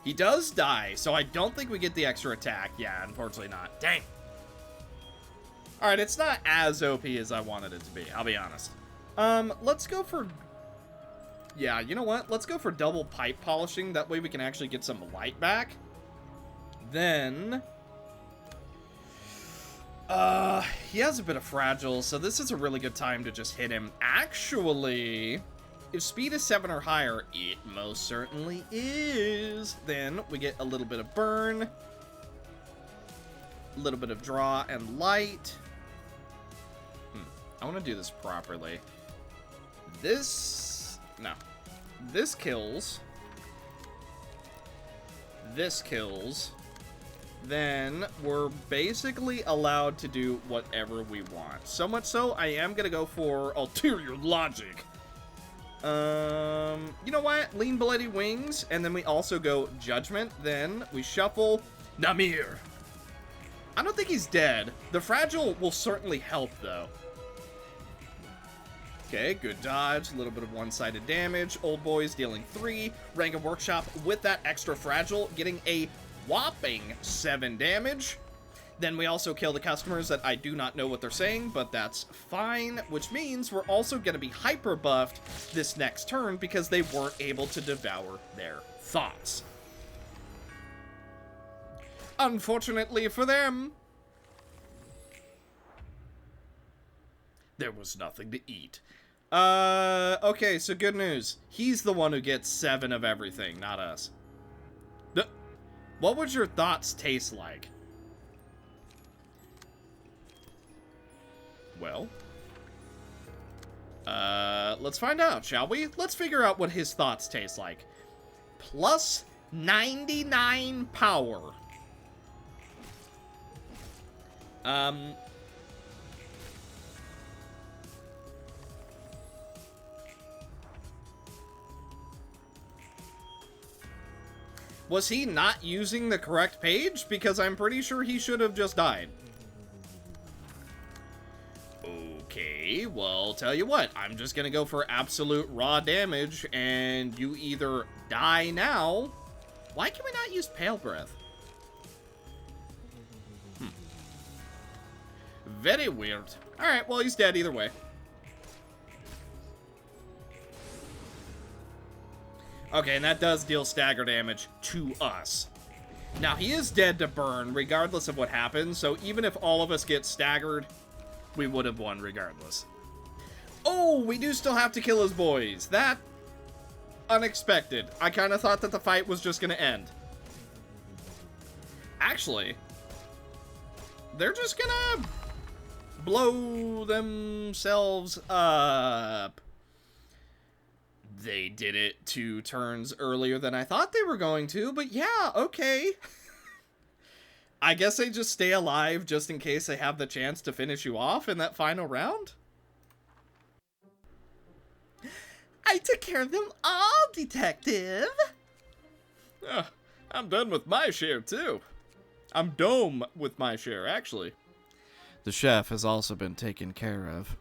He does die, so I don't think we get the extra attack. Yeah, unfortunately not. Dang. Alright, it's not as OP as I wanted it to be, I'll be honest. Let's go for... Yeah, you know what? Let's go for double pipe polishing. That way we can actually get some light back. Then... he has a bit of fragile, so this is a really good time to just hit him. Actually, if speed is 7 or higher, it most certainly is. Then we get a little bit of burn. A little bit of draw and light. I want to do this properly. This... No. This kills. This kills. then we're basically allowed to do whatever we want. So much so, I am gonna go for ulterior logic. You know what? Lean Bloody Wings, and then we also go Judgment. Then we shuffle Namir. I don't think he's dead. The Fragile will certainly help, though. Okay, good dodge. A little bit of one-sided damage. Old Boy's dealing 3. Rank of Workshop with that extra Fragile, getting a whopping 7 damage. Then we also kill the customers that I do not know what they're saying, but that's fine, which means we're also going to be hyper buffed this next turn because they weren't able to devour their thoughts. Unfortunately for them, there was nothing to eat. Okay, so good news. He's the one who gets 7 of everything, not us. What would your thoughts taste like? Well, let's find out, shall we? Let's figure out what his thoughts taste like. Plus 99 power. Was he not using the correct page? Because I'm pretty sure he should have just died. Okay, well, tell you what, I'm just gonna go for absolute raw damage, and you either die now. Why can we not use Pale Breath? Very weird. Alright, well, he's dead either way. Okay, and that does deal stagger damage to us. Now, he is dead to burn, regardless of what happens, so even if all of us get staggered, we would have won regardless. Oh, we do still have to kill his boys. That... unexpected. I kind of thought that the fight was just going to end. Actually, they're just going to blow themselves up. They did it 2 turns earlier than I thought they were going to, but yeah, okay. I guess they just stay alive just in case they have the chance to finish you off in that final round? I took care of them all, Detective. I'm done with my share, too. I'm dome with my share, actually. The chef has also been taken care of.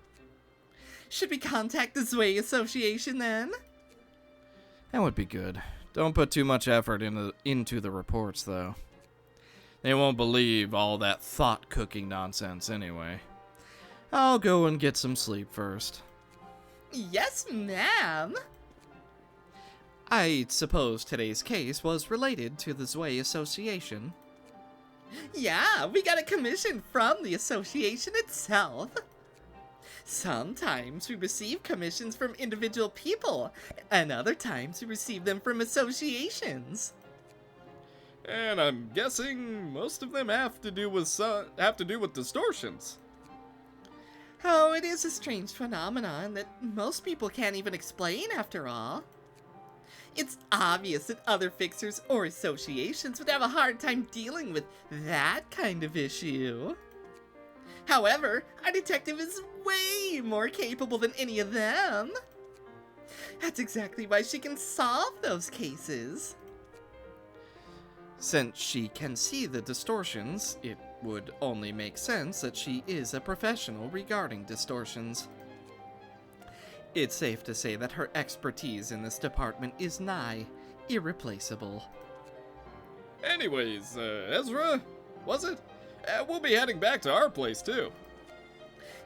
Should we contact the Zwei Association, then? That would be good. Don't put too much effort into the reports, though. They won't believe all that thought-cooking nonsense anyway. I'll go and get some sleep first. Yes, ma'am. I suppose today's case was related to the Zwei Association. Yeah, we got a commission from the association itself. Sometimes we receive commissions from individual people, and other times we receive them from associations. And I'm guessing most of them have to do with distortions. Oh, it is a strange phenomenon that most people can't even explain, after all. It's obvious that other fixers or associations would have a hard time dealing with that kind of issue. However, our detective is way more capable than any of them. That's exactly why she can solve those cases. Since she can see the distortions, it would only make sense that she is a professional regarding distortions. It's safe to say that her expertise in this department is nigh irreplaceable. Anyways, Ezra, was it? We'll be heading back to our place, too.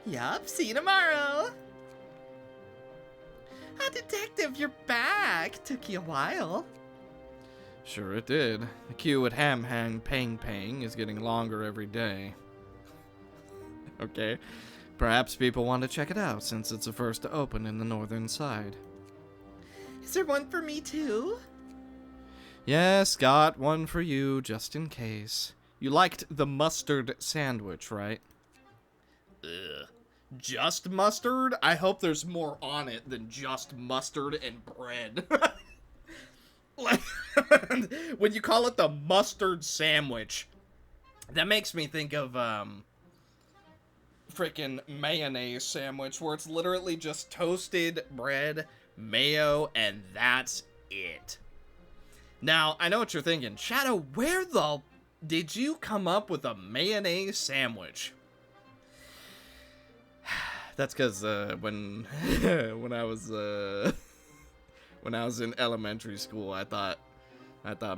Yup, see you tomorrow. Detective, you're back. Took you a while. Sure it did. The queue at Ham Hang Pang Pang is getting longer every day. Okay, perhaps people want to check it out since it's the first to open in the northern side. Is there one for me too? Yes, got one for you just in case. You liked the mustard sandwich, right? Ugh. Just mustard? I hope there's more on it than just mustard and bread. Like, when you call it the mustard sandwich, That makes me think of freaking mayonnaise sandwich, where it's literally just toasted bread, mayo, and that's it. Now, I know what you're thinking. Shadow, where the did you come up with a mayonnaise sandwich? That's because when I was in elementary school, I thought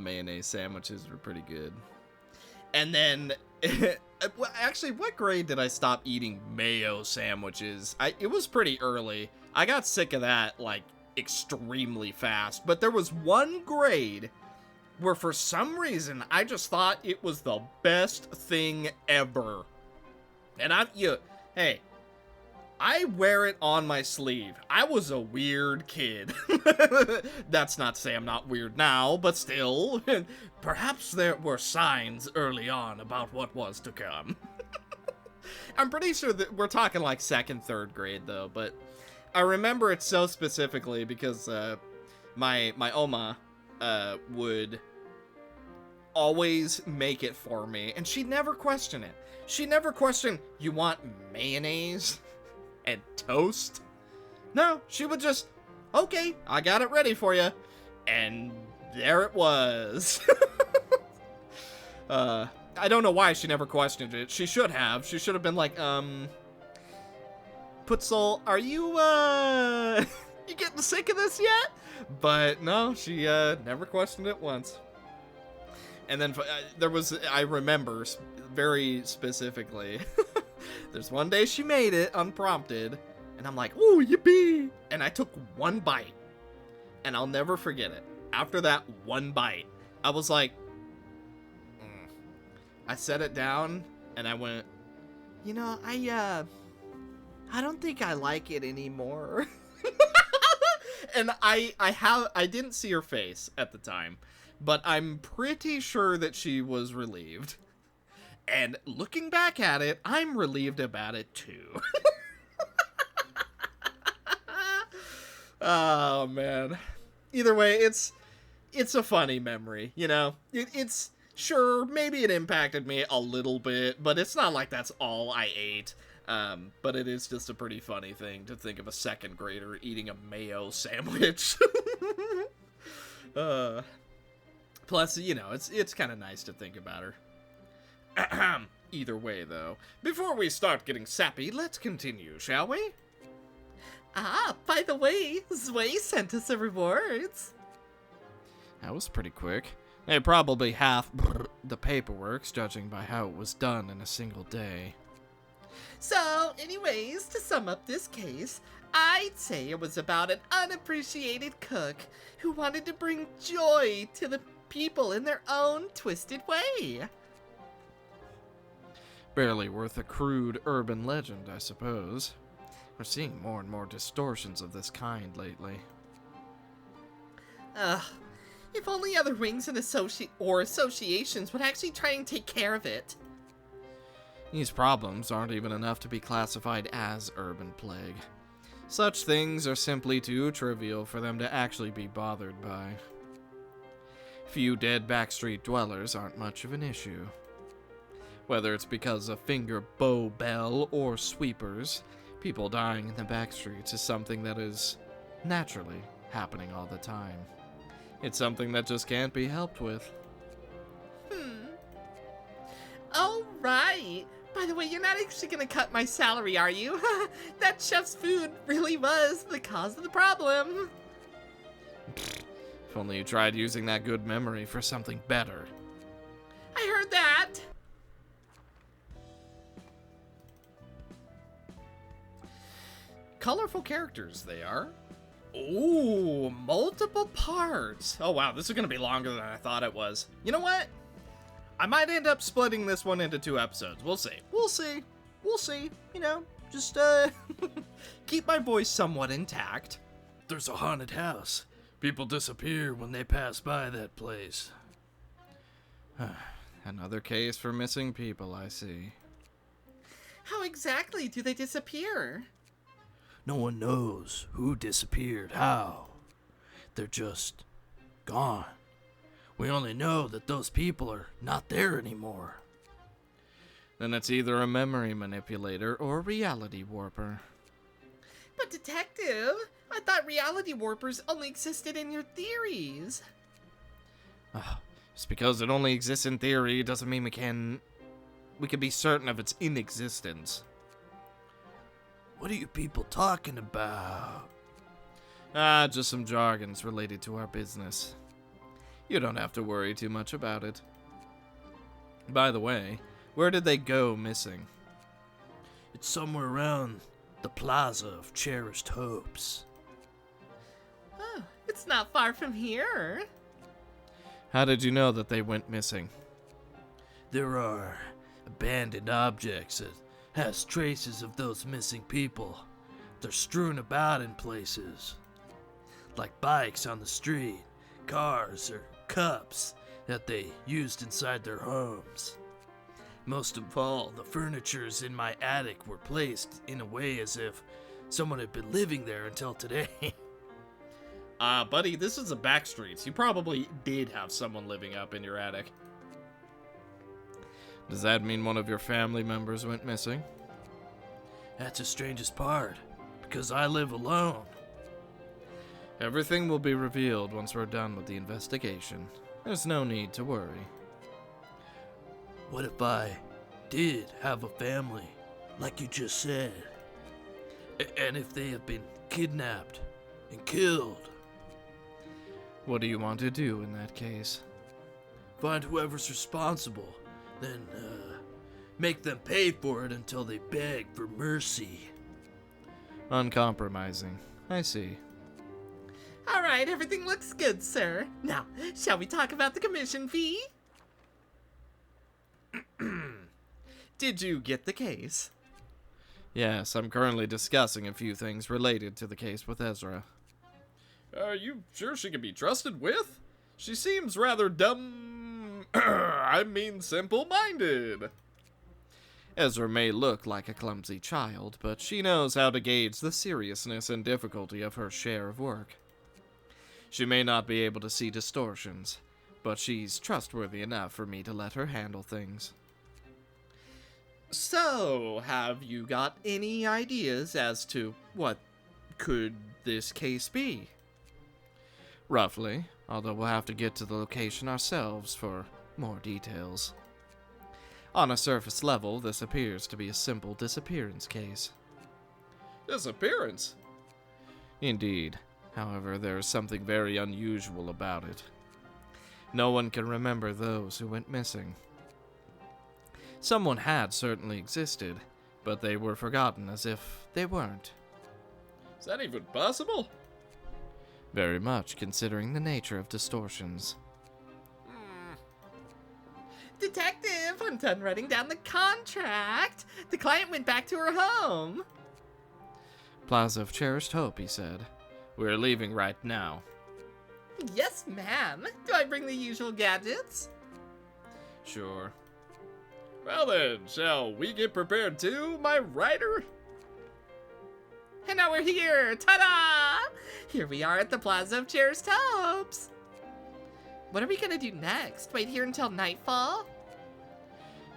mayonnaise sandwiches were pretty good. And then, actually, what grade did I stop eating mayo sandwiches? It was pretty early. I got sick of that, like, extremely fast. But there was one grade where, for some reason, I just thought it was the best thing ever. And hey, I wear it on my sleeve. I was a weird kid. That's not to say I'm not weird now, but still, perhaps there were signs early on about what was to come. I'm pretty sure that we're talking like 2nd, 3rd grade though, but I remember it so specifically because my oma would always make it for me, and she'd never question it. She never questioned, you want mayonnaise and toast? No, she would just, okay, I got it ready for you. And there it was. I don't know why she never questioned it. She should have. She should have been like, Putzel, are you, you getting sick of this yet? But no, she, never questioned it once. And then I remember very specifically, there's one day she made it unprompted, and I'm like, ooh, yippee! And I took one bite, and I'll never forget it. After that one bite, I was like, I set it down, and I went, you know, I don't think I like it anymore. And I didn't see her face at the time, but I'm pretty sure that she was relieved. And looking back at it, I'm relieved about it too. Oh man. Either way, it's a funny memory, you know? It's sure, maybe it impacted me a little bit, but it's not like that's all I ate. But it is just a pretty funny thing to think of a 2nd grader eating a mayo sandwich. Plus, you know, it's kind of nice to think about her. Either way, though, before we start getting sappy, let's continue, shall we? Ah, by the way, Zway sent us a rewards. That was pretty quick. They probably half the paperwork, judging by how it was done in a single day. So, anyways, to sum up this case, I'd say it was about an unappreciated cook who wanted to bring joy to the people in their own twisted way. Barely worth a crude urban legend, I suppose. We're seeing more and more distortions of this kind lately. If only other wings and associations would actually try and take care of it. These problems aren't even enough to be classified as urban plague. Such things are simply too trivial for them to actually be bothered by. Few dead backstreet dwellers aren't much of an issue. Whether it's because of finger bow bell or sweepers, people dying in the backstreets is something that is naturally happening all the time. It's something that just can't be helped with. Oh, right. By the way, you're not actually gonna cut my salary, are you? That chef's food really was the cause of the problem. If only you tried using that good memory for something better. I heard that. Colorful characters, they are. Ooh, multiple parts. Oh wow, this is gonna be longer than I thought it was. You know what? I might end up splitting this one into 2 episodes. We'll see. We'll see. You know, just keep my voice somewhat intact. There's a haunted house. People disappear when they pass by that place. Another case for missing people, I see. How exactly do they disappear? No one knows who disappeared, how. They're just gone. We only know that those people are not there anymore. then it's either a memory manipulator or a reality warper. But Detective, I thought reality warpers only existed in your theories. Just because it only exists in theory doesn't mean we can be certain of its inexistence. What are you people talking about? Just some jargons related to our business. You don't have to worry too much about it. By the way, where did they go missing? It's somewhere around the Plaza of Cherished Hopes. Oh, it's not far from here. How did you know that they went missing? There are abandoned objects that has traces of those missing people. They're strewn about in places. Like bikes on the street, cars, or cups that they used inside their homes. Most of all, the furnitures in my attic were placed in a way as if someone had been living there until today. Buddy, this is a back streets. You probably did have someone living up in your attic. Does that mean one of your family members went missing? That's the strangest part, because I live alone. Everything will be revealed once we're done with the investigation. There's no need to worry. What if I did have a family, like you just said? And if they have been kidnapped and killed? What do you want to do in that case? Find whoever's responsible, then make them pay for it until they beg for mercy. Uncompromising. I see. All right, everything looks good, sir. Now, shall we talk about the commission fee? Did you get the case? Yes, I'm currently discussing a few things related to the case with Ezra. Are you sure she can be trusted with? She seems rather simple-minded. Ezra may look like a clumsy child, but she knows how to gauge the seriousness and difficulty of her share of work. She may not be able to see distortions, but she's trustworthy enough for me to let her handle things. So, have you got any ideas as to what could this case be? Roughly, although we'll have to get to the location ourselves for more details. On a surface level, this appears to be a simple disappearance case. Disappearance? Indeed. However, there is something very unusual about it. No one can remember those who went missing. Someone had certainly existed, but they were forgotten as if they weren't. Is that even possible? Very much, considering the nature of distortions. Detective, I'm done writing down the contract. The client went back to her home. Plaza of Cherished Hope, he said. We're leaving right now. Yes, ma'am. Do I bring the usual gadgets? Sure. Well then, shall we get prepared too, my writer? And now we're here! Ta-da! Here we are at the Plaza of Cherished Hopes. What are we gonna do next? Wait here until nightfall?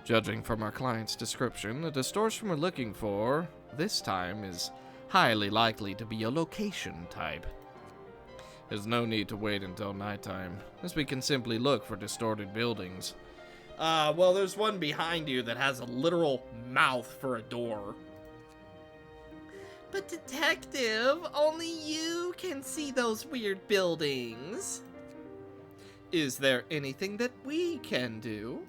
Judging from our client's description, the distortion we're looking for, this time, is highly likely to be a location type. There's no need to wait until nighttime, as we can simply look for distorted buildings. Well, there's one behind you that has a literal mouth for a door. But Detective, only you can see those weird buildings. Is there anything that we can do?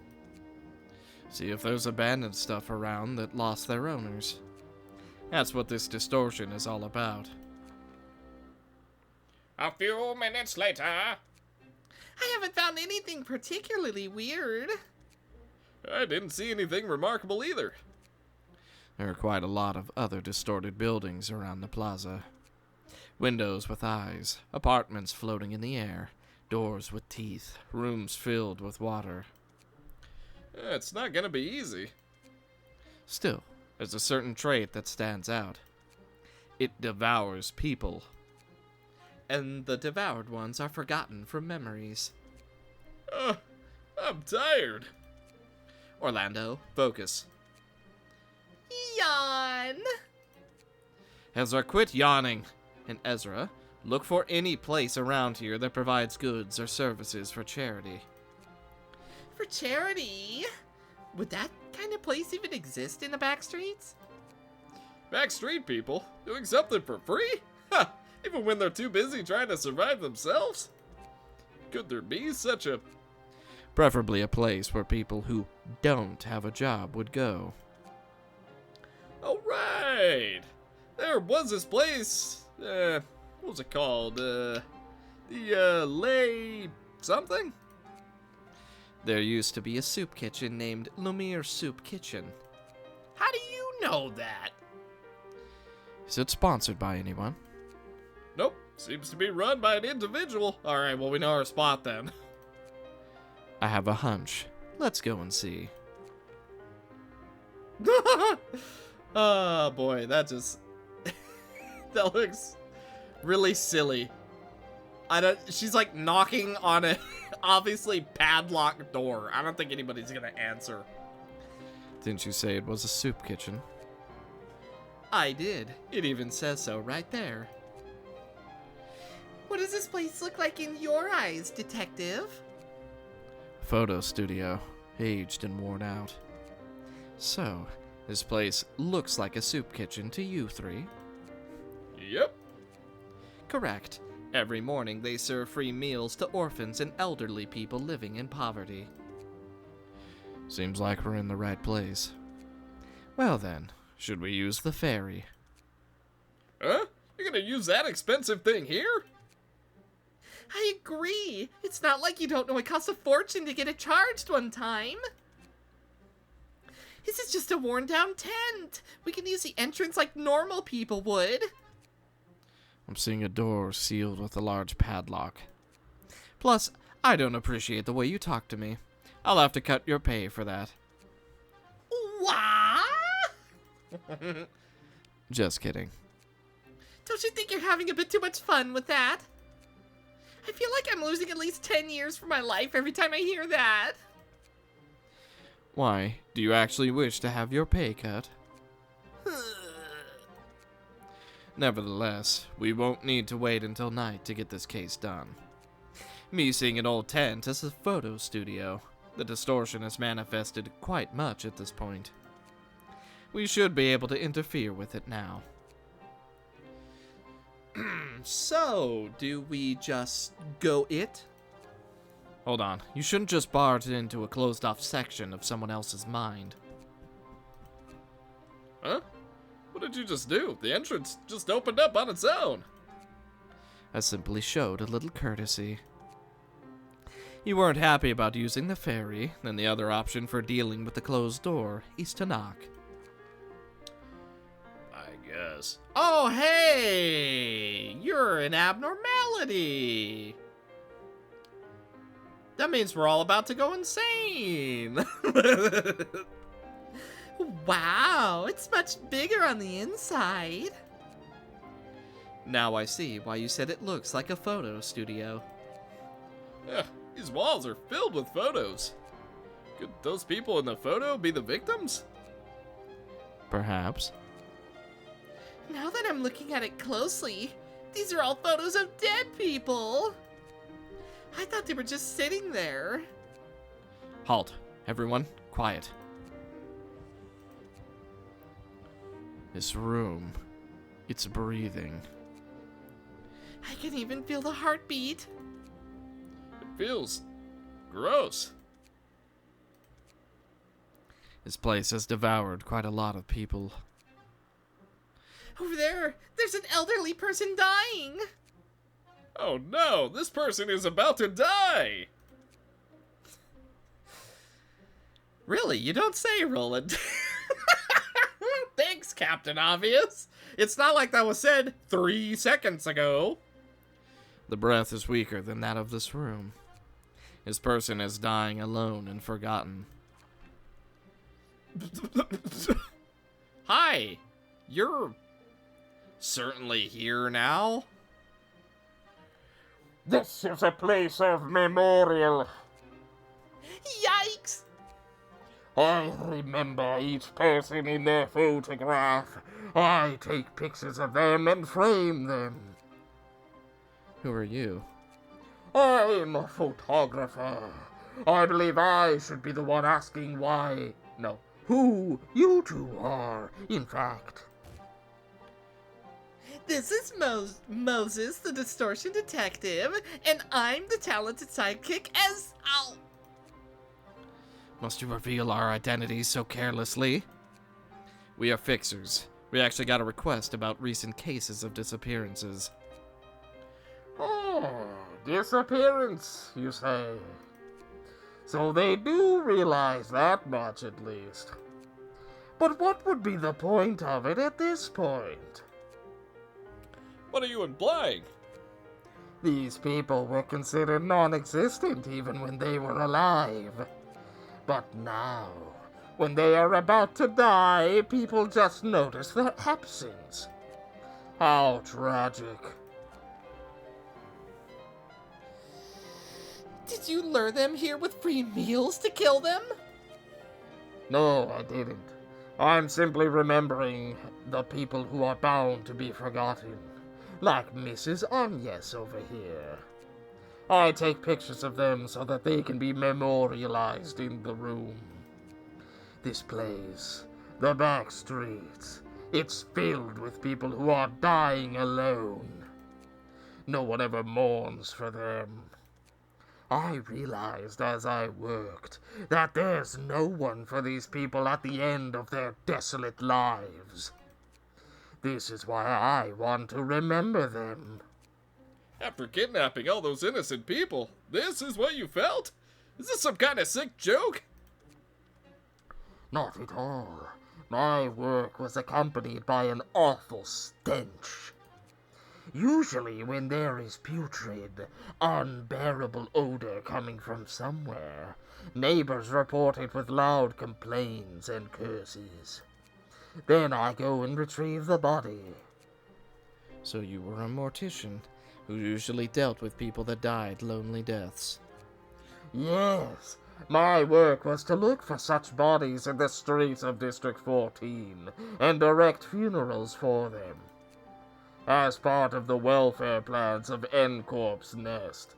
See if there's abandoned stuff around that lost their owners. That's what this distortion is all about. A few minutes later. I haven't found anything particularly weird. I didn't see anything remarkable either. There are quite a lot of other distorted buildings around the plaza. Windows with eyes, apartments floating in the air, doors with teeth, rooms filled with water. It's not gonna be easy. Still, there's a certain trait that stands out. It devours people. And the devoured ones are forgotten from memories. I'm tired. Orlando, focus. yawn. Ezra, quit yawning. And Ezra, look for any place around here that provides goods or services for charity. For charity? Would that kind of place even exist in the back streets? Backstreet people doing something for free? Ha! Even when they're too busy trying to survive themselves? Could there be such a... Preferably a place where people who don't have a job would go. Oh, right! There was this place, what was it called? The Lay... something? There used to be a soup kitchen named Lumiere Soup Kitchen. How do you know that? Is it sponsored by anyone? Nope, seems to be run by an individual. Alright, well we know our spot then. I have a hunch. Let's go and see. Oh boy, that just... that looks really silly. She's like knocking on a obviously padlocked door. I don't think anybody's gonna answer. Didn't you say it was a soup kitchen? I did. It even says so right there. What does this place look like in your eyes, detective? Photo studio, aged and worn out. So, this place looks like a soup kitchen to you three? Yep. Correct. Every morning they serve free meals to orphans and elderly people living in poverty. Seems like we're in the right place. Well then, should we use the ferry? Huh? You're gonna use that expensive thing here? I agree. It's not like you don't know it costs a fortune to get it charged one time. This is just a worn down tent. We can use the entrance like normal people would. I'm seeing a door sealed with a large padlock. Plus, I don't appreciate the way you talk to me. I'll have to cut your pay for that. What? Just kidding. Don't you think you're having a bit too much fun with that? I feel like I'm losing at least 10 years from my life every time I hear that. Why, do you actually wish to have your pay cut? Nevertheless, we won't need to wait until night to get this case done. Me seeing an old tent as a photo studio, the distortion has manifested quite much at this point. We should be able to interfere with it now. So, do we just go it? Hold on, you shouldn't just barge into a closed-off section of someone else's mind. Huh? What did you just do? The entrance just opened up on its own. I simply showed a little courtesy. You weren't happy about using the ferry, then the other option for dealing with the closed door is to knock. I guess. Oh, hey! You're an abnormality! That means we're all about to go insane! Wow, it's much bigger on the inside. Now I see why you said it looks like a photo studio. Yeah, these walls are filled with photos. Could those people in the photo be the victims? Perhaps. Now that I'm looking at it closely, these are all photos of dead people. I thought they were just sitting there. Halt. Everyone, quiet. This room, it's breathing. I can even feel the heartbeat. It feels gross. This place has devoured quite a lot of people. Over there's an elderly person dying. Oh no, this person is about to die! Really? You don't say, Roland. Thanks, Captain Obvious. It's not like that was said 3 seconds ago. The breath is weaker than that of this room. This person is dying alone and forgotten. Hi, you're certainly here now. This is a place of memorial. Yikes! I remember each person in their photograph. I take pictures of them and frame them. Who are you? I'm a photographer. I believe I should be the one asking why, no, who you two are, in fact. This is Moses, the Distortion detective, and I'm the talented sidekick as... Ow! Must you reveal our identities so carelessly? We are fixers. We actually got a request about recent cases of disappearances. Oh, disappearance, you say? So they do realize that much at least. But what would be the point of it at this point? What are you implying? These people were considered non-existent even when they were alive. But now, when they are about to die, people just notice their absence. How tragic. Did you lure them here with free meals to kill them? No, I didn't. I'm simply remembering the people who are bound to be forgotten. Like Mrs. Agnes over here. I take pictures of them so that they can be memorialized in the room. This place, the back streets, it's filled with people who are dying alone. No one ever mourns for them. I realized as I worked that there's no one for these people at the end of their desolate lives. This is why I want to remember them. After kidnapping all those innocent people, this is what you felt? Is this some kind of sick joke? Not at all. My work was accompanied by an awful stench. Usually when there is putrid, unbearable odor coming from somewhere, neighbors report it with loud complaints and curses. Then I go and retrieve the body. So you were a mortician, who usually dealt with people that died lonely deaths. Yes, my work was to look for such bodies in the streets of District 14 and direct funerals for them, as part of the welfare plans of N-Corp's Nest.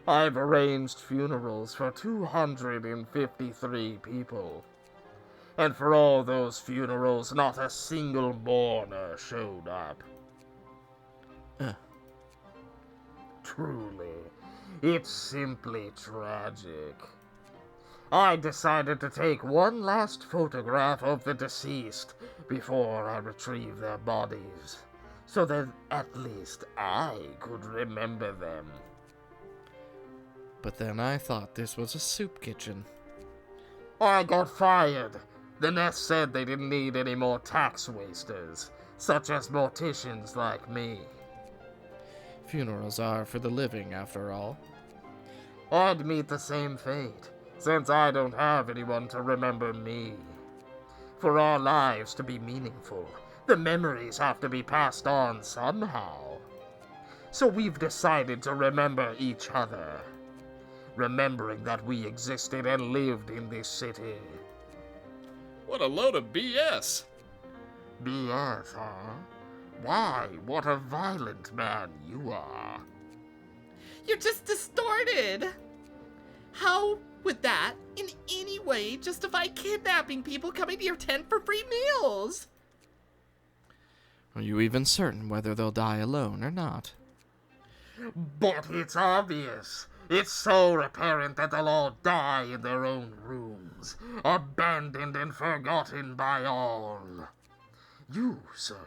I've arranged funerals for 253 people. And for all those funerals, not a single mourner showed up. Truly, it's simply tragic. I decided to take one last photograph of the deceased before I retrieve their bodies, so that at least I could remember them. But then I thought this was a soup kitchen. I got fired. The Nest said they didn't need any more tax wasters, such as morticians like me. Funerals are for the living, after all. I'd meet the same fate, since I don't have anyone to remember me. For our lives to be meaningful, the memories have to be passed on somehow. So we've decided to remember each other, remembering that we existed and lived in this city. What a load of BS. BS, huh? Why, what a violent man you are. You're just distorted! How would that, in any way, justify kidnapping people coming to your tent for free meals? Are you even certain whether they'll die alone or not? But it's obvious. It's so apparent that they'll all die in their own rooms, abandoned and forgotten by all. You, sir,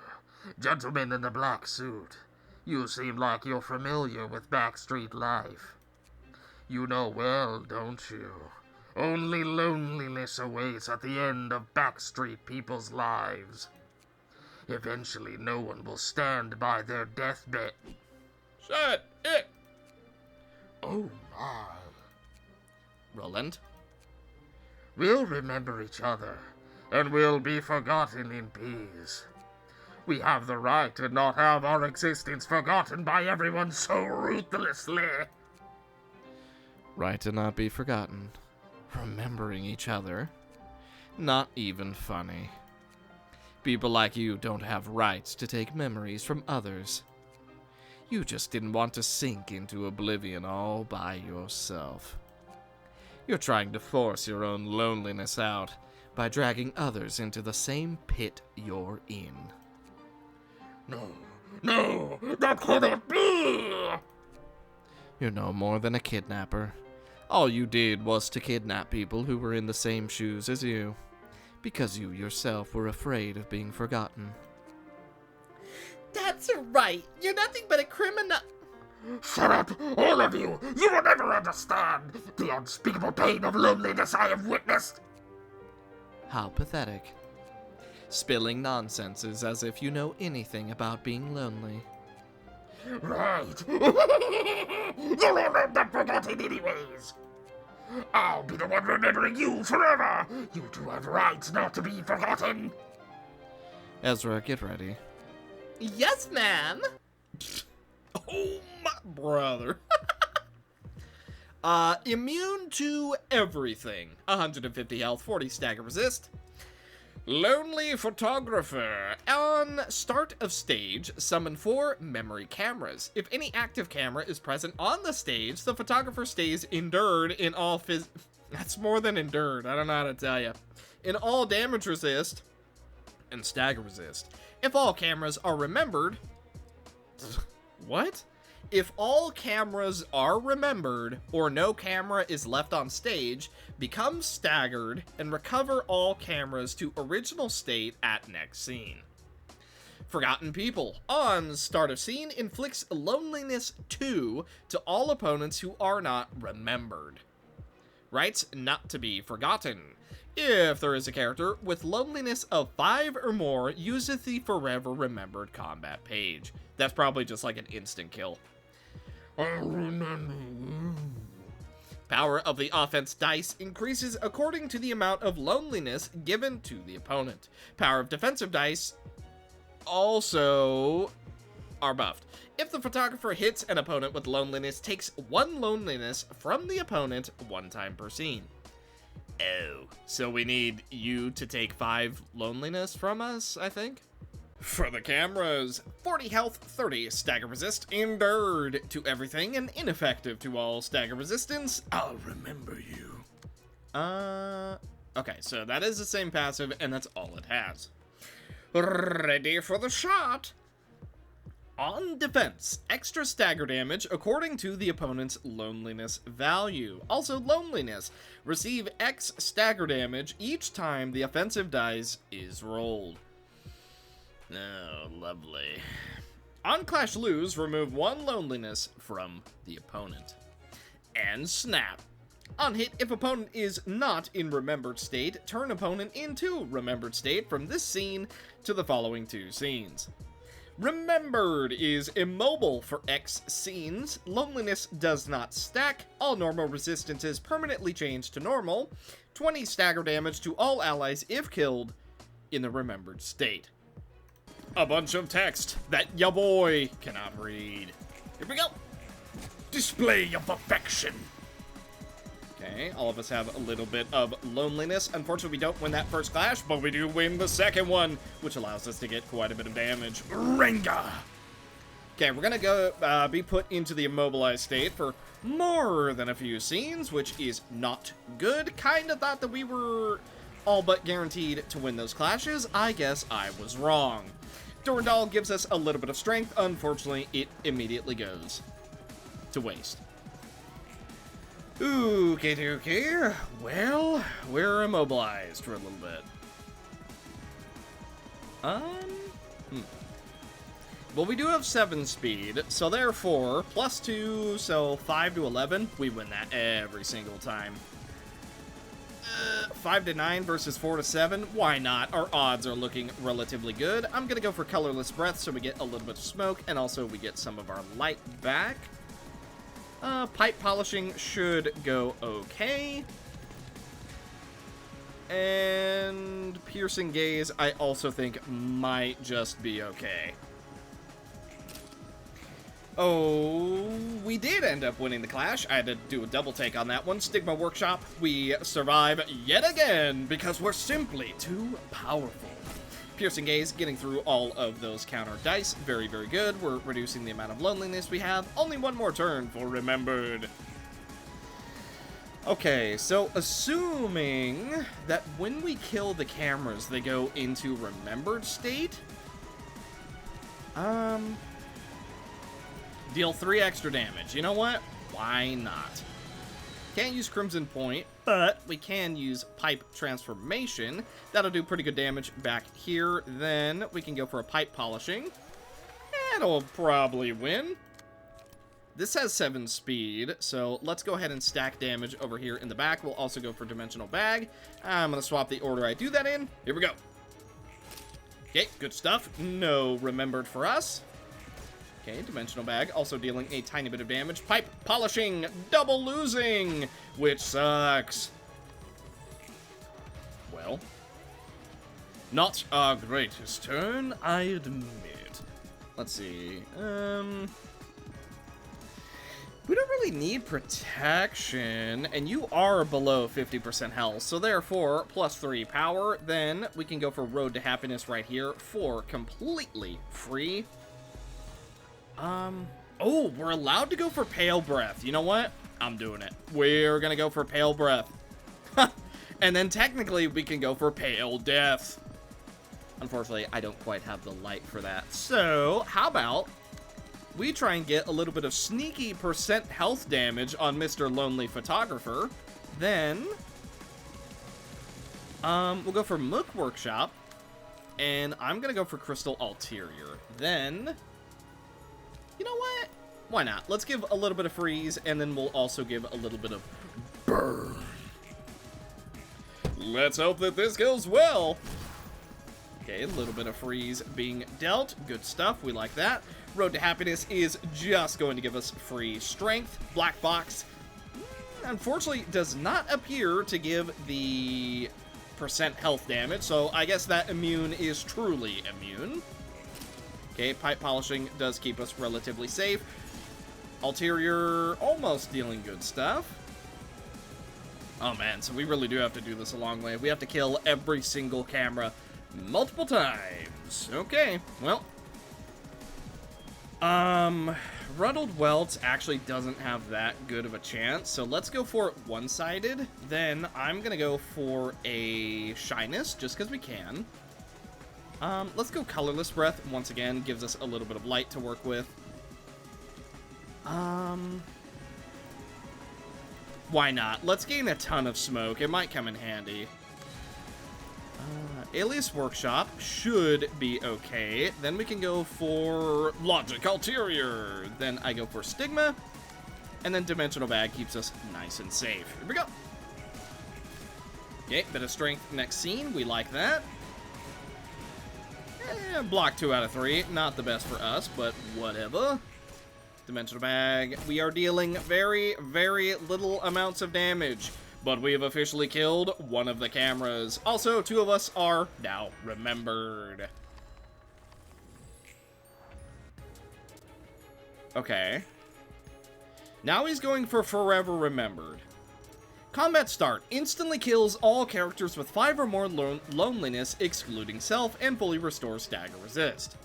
gentleman in the black suit, you seem like you're familiar with backstreet life. You know well, don't you? Only loneliness awaits at the end of backstreet people's lives. Eventually, no one will stand by their deathbed. Shut it! Oh my. Roland? We'll remember each other, and we'll be forgotten in peace. We have the right to not have our existence forgotten by everyone so ruthlessly. Right to not be forgotten. remembering each other. Not even funny. People like you don't have rights to take memories from others. You just didn't want to sink into oblivion all by yourself. You're trying to force your own loneliness out by dragging others into the same pit you're in. No, that couldn't be! You're no more than a kidnapper. All you did was to kidnap people who were in the same shoes as you, because you yourself were afraid of being forgotten. That's right. You're nothing but a criminal. Shut up, all of you! You will never understand the unspeakable pain of loneliness I have witnessed! How pathetic. Spilling nonsenses as if you know anything about being lonely. Right. You'll all end up forgotten anyways. I'll be the one remembering you forever. You two have rights not to be forgotten. Ezra, get ready. Yes, ma'am. Oh, my brother. Immune to everything. 150 health, 40 stagger resist. Lonely photographer. On start of stage, summon 4 memory cameras. If any active camera is present on the stage, the photographer stays endured in all That's more than endured. I don't know how to tell you. In all damage resist and stagger resist. If all cameras are remembered... What? If all cameras are remembered, or no camera is left on stage, become staggered and recover all cameras to original state at next scene. Forgotten people. On start of scene, inflicts loneliness 2 to all opponents who are not remembered. Rights not to be forgotten. If there is a character with loneliness of 5 or more, useth the forever remembered combat page. That's probably just like an instant kill. I'll remember you. Power of the offense dice increases according to the amount of loneliness given to the opponent. Power of defensive dice also are buffed. If the photographer hits an opponent with loneliness, takes 1 loneliness from the opponent 1 time per scene. Oh, so we need you to take 5 loneliness from us, I think? For the cameras, 40 health, 30 stagger resist, endured to everything, and ineffective to all stagger resistance. I'll remember you. Okay, so that is the same passive, and that's all it has. Ready for the shot. On defense, extra stagger damage according to the opponent's loneliness value. Also loneliness. Receive X stagger damage each time the offensive dice is rolled. Oh, lovely. On Clash Lose, remove 1 loneliness from the opponent. And snap. On hit, if opponent is not in remembered state, turn opponent into remembered state from this scene to the following 2 scenes. Remembered is immobile for X scenes. Loneliness does not stack. All normal resistance is permanently changed to normal. 20 stagger damage to all allies if killed in the remembered state. A bunch of text that ya boy cannot read. Here we go. Display of affection. Okay, all of us have a little bit of loneliness. Unfortunately, we don't win that first clash, but we do win the second one, which allows us to get quite a bit of damage. Renga. Okay, we're gonna go be put into the immobilized state for more than a few scenes, which is not good. Kinda thought that we were all but guaranteed to win those clashes. I guess I was wrong. Durandal gives us a little bit of strength. Unfortunately, it immediately goes to waste. Okay. Well, we're immobilized for a little bit. Well, we do have 7 speed, so therefore, +2, so 5 to 11, we win that every single time. 5 to 9 versus 4 to 7, why not? Our odds are looking relatively good. I'm gonna go for colorless breath so we get a little bit of smoke, and also we get some of our light back. Pipe polishing should go okay. And piercing gaze, I also think might just be okay. Oh, we did end up winning the clash. I had to do a double take on that one. Stigma Workshop, we survive yet again because we're simply too powerful. Piercing Gaze, getting through all of those counter dice. Very, very good. We're reducing the amount of loneliness we have. Only one more turn for Remembered. Okay, so assuming that when we kill the cameras, they go into Remembered state. Deal 3 extra damage. You know what? Why not? Can't use Crimson Point, but we can use Pipe Transformation. That'll do pretty good damage back here. Then we can go for a Pipe Polishing. It'll probably win. This has 7 speed, so let's go ahead and stack damage over here in the back. We'll also go for Dimensional Bag. I'm going to swap the order I do that in. Here we go. Okay, good stuff. No Remembered for us. Okay, Dimensional Bag, also dealing a tiny bit of damage. Pipe Polishing, double losing, which sucks. Well, not our greatest turn, I admit. Let's see, we don't really need protection, and you are below 50% health, so therefore, +3 power, then we can go for Road to Happiness right here for completely free. Oh, we're allowed to go for Pale Breath. You know what? I'm doing it. We're gonna go for Pale Breath. And then technically we can go for Pale Death. Unfortunately, I don't quite have the light for that. So, how about we try and get a little bit of sneaky % health damage on Mr. Lonely Photographer. Then, we'll go for Mook Workshop. And I'm gonna go for Crystal Ulterior. Then, you know what? Why not? Let's give a little bit of freeze, and then we'll also give a little bit of burn. Let's hope that this goes well. Okay, a little bit of freeze being dealt. Good stuff. We like that. Road to Happiness is just going to give us free strength. Black Box, unfortunately, does not appear to give the % health damage, so I guess that immune is truly immune. Okay, Pipe Polishing does keep us relatively safe. Ulterior, almost dealing good stuff. Oh man, so we really do have to do this a long way. We have to kill every single camera multiple times. Okay, well. Ruddled Welts actually doesn't have that good of a chance, so let's go for it one-sided. Then I'm gonna go for a Shyness, just because we can. Let's go Colorless Breath. Once again, gives us a little bit of light to work with. Why not? Let's gain a ton of smoke. It might come in handy. Alias Workshop should be okay. Then we can go for Logic Ulterior. Then I go for Stigma. And then Dimensional Bag keeps us nice and safe. Here we go. Okay, bit of strength next scene. We like that. Block 2 out of 3. Not the best for us, but whatever. Dimensional Bag. We are dealing very, very little amounts of damage, but we have officially killed one of the cameras. Also, 2 of us are now remembered. Okay. Now he's going for Forever Remembered. Combat start. Instantly kills all characters with 5 or more loneliness, excluding self, and fully restores stagger resist.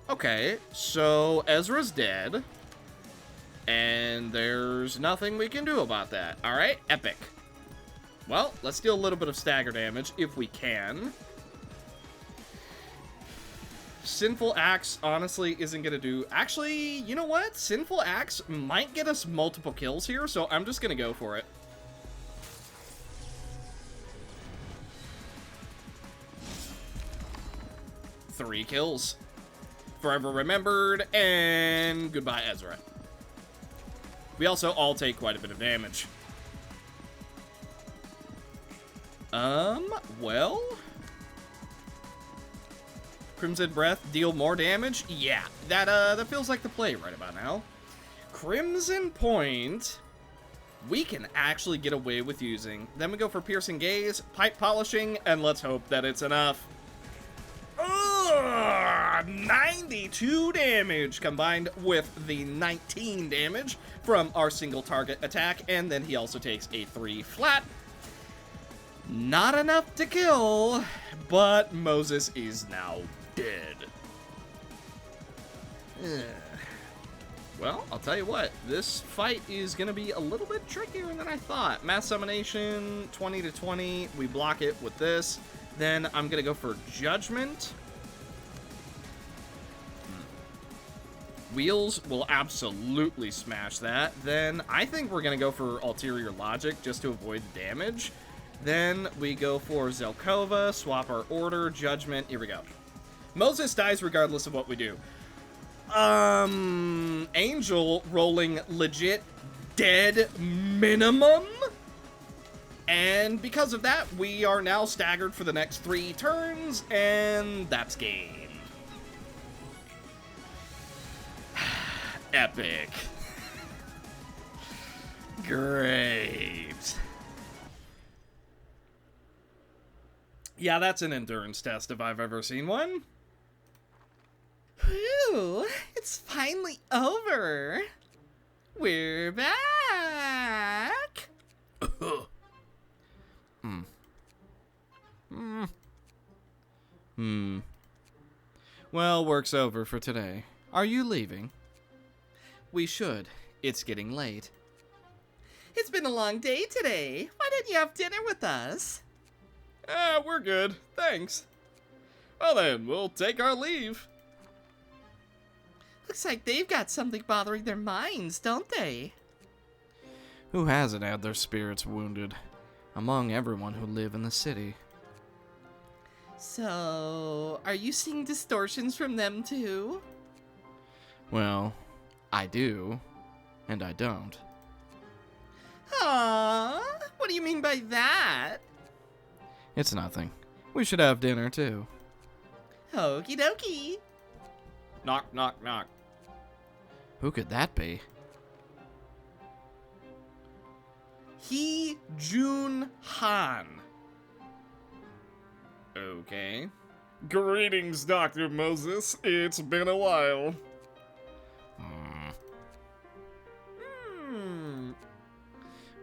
Okay, so Ezra's dead. And there's nothing we can do about that. Alright, epic. Well, let's deal a little bit of stagger damage if we can. Sinful Axe, honestly, isn't going to do... Actually, you know what? Sinful Axe might get us multiple kills here, so I'm just going to go for it. Three kills. Forever Remembered, and goodbye, Ezra. We also all take quite a bit of damage. Well... Crimson Breath, deal more damage? Yeah, that feels like the play right about now. Crimson Point, we can actually get away with using. Then we go for Piercing Gaze, Pipe Polishing, and let's hope that it's enough. Ugh! 92 damage combined with the 19 damage from our single target attack, and then he also takes a 3 flat. Not enough to kill, but Moses is now dead. Well, I'll tell you what, this fight is going to be a little bit trickier than I thought. Mass Summonation, 20 to 20, we block it with this. Then I'm going to go for Judgment. Wheels will absolutely smash that. Then I think we're going to go for Ulterior Logic just to avoid damage. Then we go for Zelkova, swap our order, Judgment, here we go. Moses dies regardless of what we do. Angel rolling legit dead minimum. And because of that, we are now staggered for the next 3 turns, and that's game. Epic. Great. Yeah, that's an endurance test if I've ever seen one. Whew, it's finally over. We're back. Well, work's over for today. Are you leaving? We should. It's getting late. It's been a long day today. Why didn't you have dinner with us? We're good. Thanks. Well then, we'll take our leave. Looks like they've got something bothering their minds, don't they? Who hasn't had their spirits wounded? Among everyone who live in the city. So, are you seeing distortions from them too? Well, I do, and I don't. Aww, what do you mean by that? It's nothing. We should have dinner, too. Okie dokie. Knock, knock, knock. Who could that be? Hee Jun Han. Okay. Greetings, Dr. Moses. It's been a while.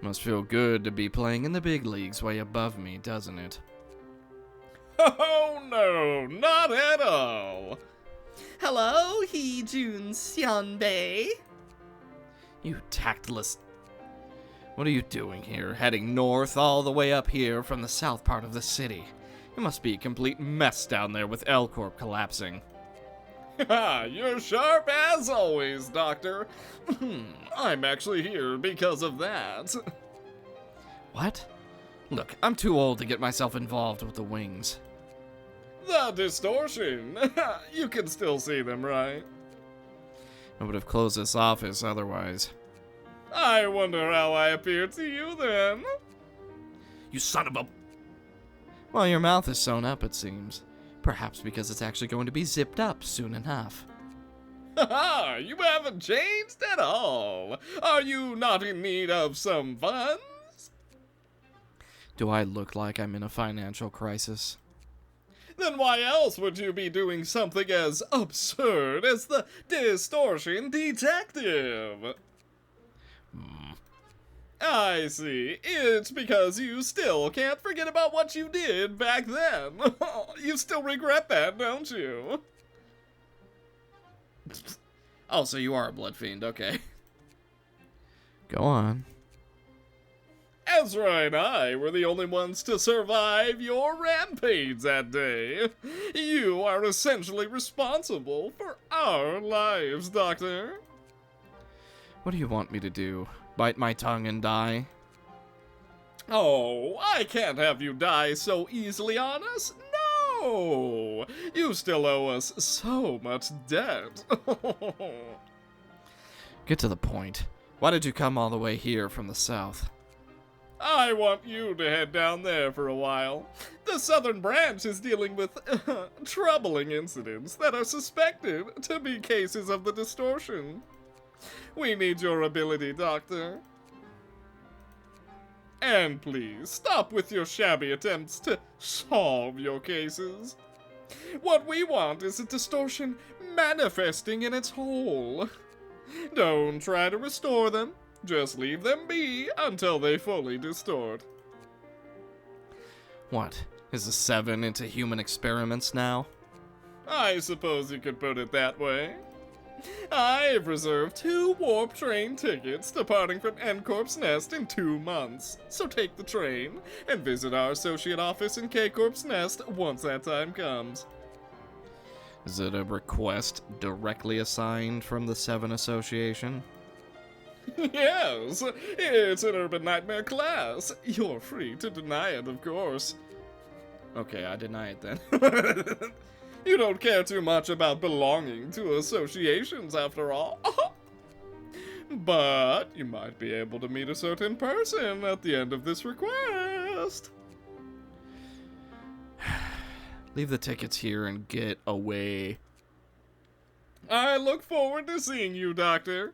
Must feel good to be playing in the big leagues way above me, doesn't it? Oh no, not at all. Hello, Hee Jun Xianbei. You tactless... What are you doing here, heading north all the way up here from the south part of the city? It must be a complete mess down there with L-Corp collapsing. You're sharp as always, Doctor. I'm actually here because of that. What? Look, I'm too old to get myself involved with the wings. The Distortion. You can still see them, right? I would have closed this office otherwise. I wonder how I appear to you then. You son of a... Well, your mouth is sewn up, it seems. Perhaps because it's actually going to be zipped up soon enough. Haha, you haven't changed at all. Are you not in need of some funds? Do I look like I'm in a financial crisis? Then why else would you be doing something as absurd as the Distortion Detective? I see. It's because you still can't forget about what you did back then. You still regret that, don't you? Oh, so you are a blood fiend, okay. Go on. Ezra and I were the only ones to survive your rampage that day. You are essentially responsible for our lives, Doctor. What do you want me to do? Bite my tongue and die? Oh, I can't have you die so easily on us. No! You still owe us so much debt. Get to the point. Why did you come all the way here from the south? I want you to head down there for a while. The Southern Branch is dealing with troubling incidents that are suspected to be cases of the Distortion. We need your ability, Doctor. And please, stop with your shabby attempts to solve your cases. What we want is a distortion manifesting in its whole. Don't try to restore them. Just leave them be until they fully distort. What? Is the 7 into human experiments now? I suppose you could put it that way. I've reserved 2 warp train tickets departing from N-Corp's Nest in 2 months. So take the train and visit our associate office in K-Corp's Nest once that time comes. Is it a request directly assigned from the 7 Association? Yes, it's an Urban Nightmare class. You're free to deny it, of course. Okay, I deny it then. You don't care too much about belonging to associations, after all. But you might be able to meet a certain person at the end of this request. Leave the tickets here and get away. I look forward to seeing you, Doctor.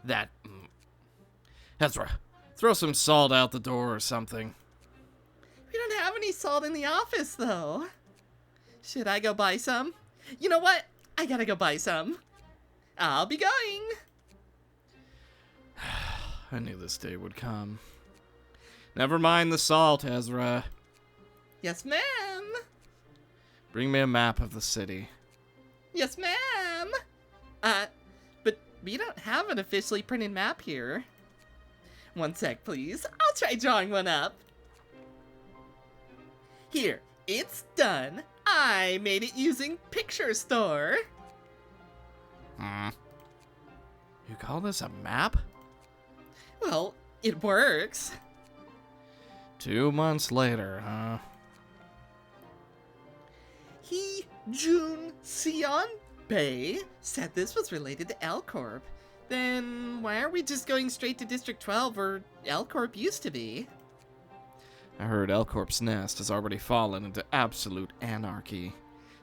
That... Ezra, throw some salt out the door or something. We don't have any salt in the office, though. Should I go buy some? You know what? I gotta go buy some. I'll be going. I knew this day would come. Never mind the salt, Ezra. Yes, ma'am. Bring me a map of the city. Yes, ma'am. But we don't have an officially printed map here. One sec, please. I'll try drawing one up. Here, it's done. I made it using Picture Store. You call this a map? Well, it works. 2 months later, huh? He, Jun, Sion, Bei said this was related to L-Corp. Then why aren't we just going straight to District 12 where L-Corp used to be? I heard L-Corp's nest has already fallen into absolute anarchy.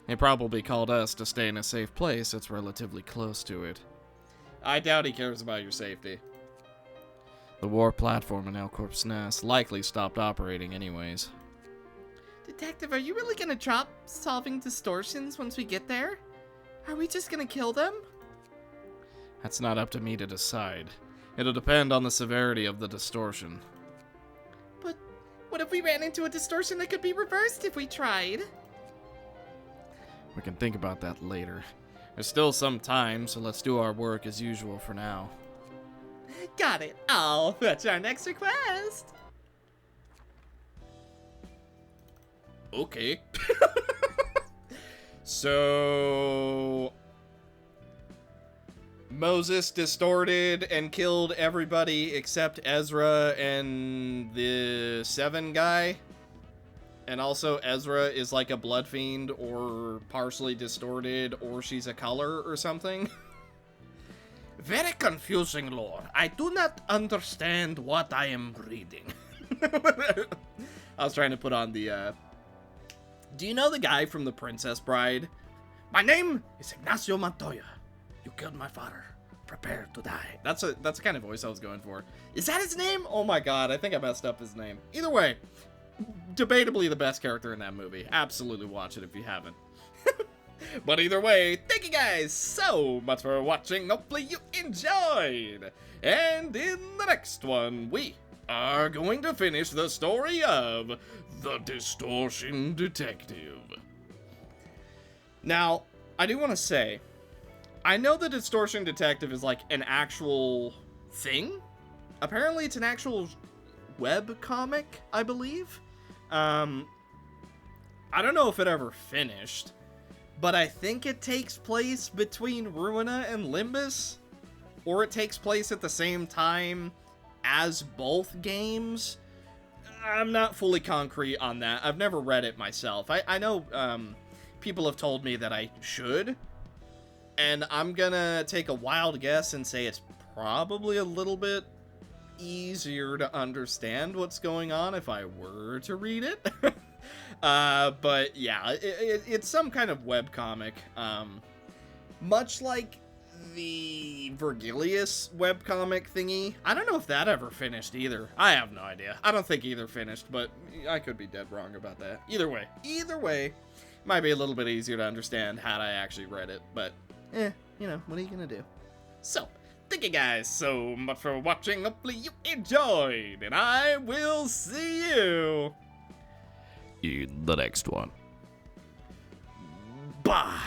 They probably called us to stay in a safe place that's relatively close to it. I doubt he cares about your safety. The war platform in L-Corp's nest likely stopped operating anyways. Detective, are you really gonna drop solving distortions once we get there? Are we just gonna kill them? That's not up to me to decide. It'll depend on the severity of the distortion. But what if we ran into a distortion that could be reversed if we tried? We can think about that later. There's still some time, so let's do our work as usual for now. Got it. I'll fetch our next request. Okay. So... Moses distorted and killed everybody except Ezra and the 7 guy. And also Ezra is like a blood fiend or partially distorted or she's a color or something. Very confusing lore. I do not understand what I am reading. I was trying to put on the, Do you know the guy from The Princess Bride? My name is Ignacio Montoya. You killed my father. Prepare to die. That's the kind of voice I was going for. Is that his name? Oh my god, I think I messed up his name. Either way, debatably the best character in that movie. Absolutely watch it if you haven't. But either way, thank you guys so much for watching. Hopefully you enjoyed. And in the next one, we are going to finish the story of the Distortion Detective. Now, I do want to say, I know the Distortion Detective is like an actual thing. Apparently it's an actual web comic, I believe. I don't know if it ever finished, but I think it takes place between Ruina and Limbus, or it takes place at the same time as both games. I'm not fully concrete on that. I've never read it myself. I know people have told me that I should, and I'm gonna take a wild guess and say it's probably a little bit easier to understand what's going on if I were to read it. But yeah, it's some kind of webcomic. Much like the Vergilius webcomic thingy. I don't know if that ever finished either. I have no idea. I don't think either finished, but I could be dead wrong about that. Either way, might be a little bit easier to understand had I actually read it, but you know, what are you gonna do? So, thank you guys so much for watching. Hopefully you enjoyed, and I will see you in the next one. Bye.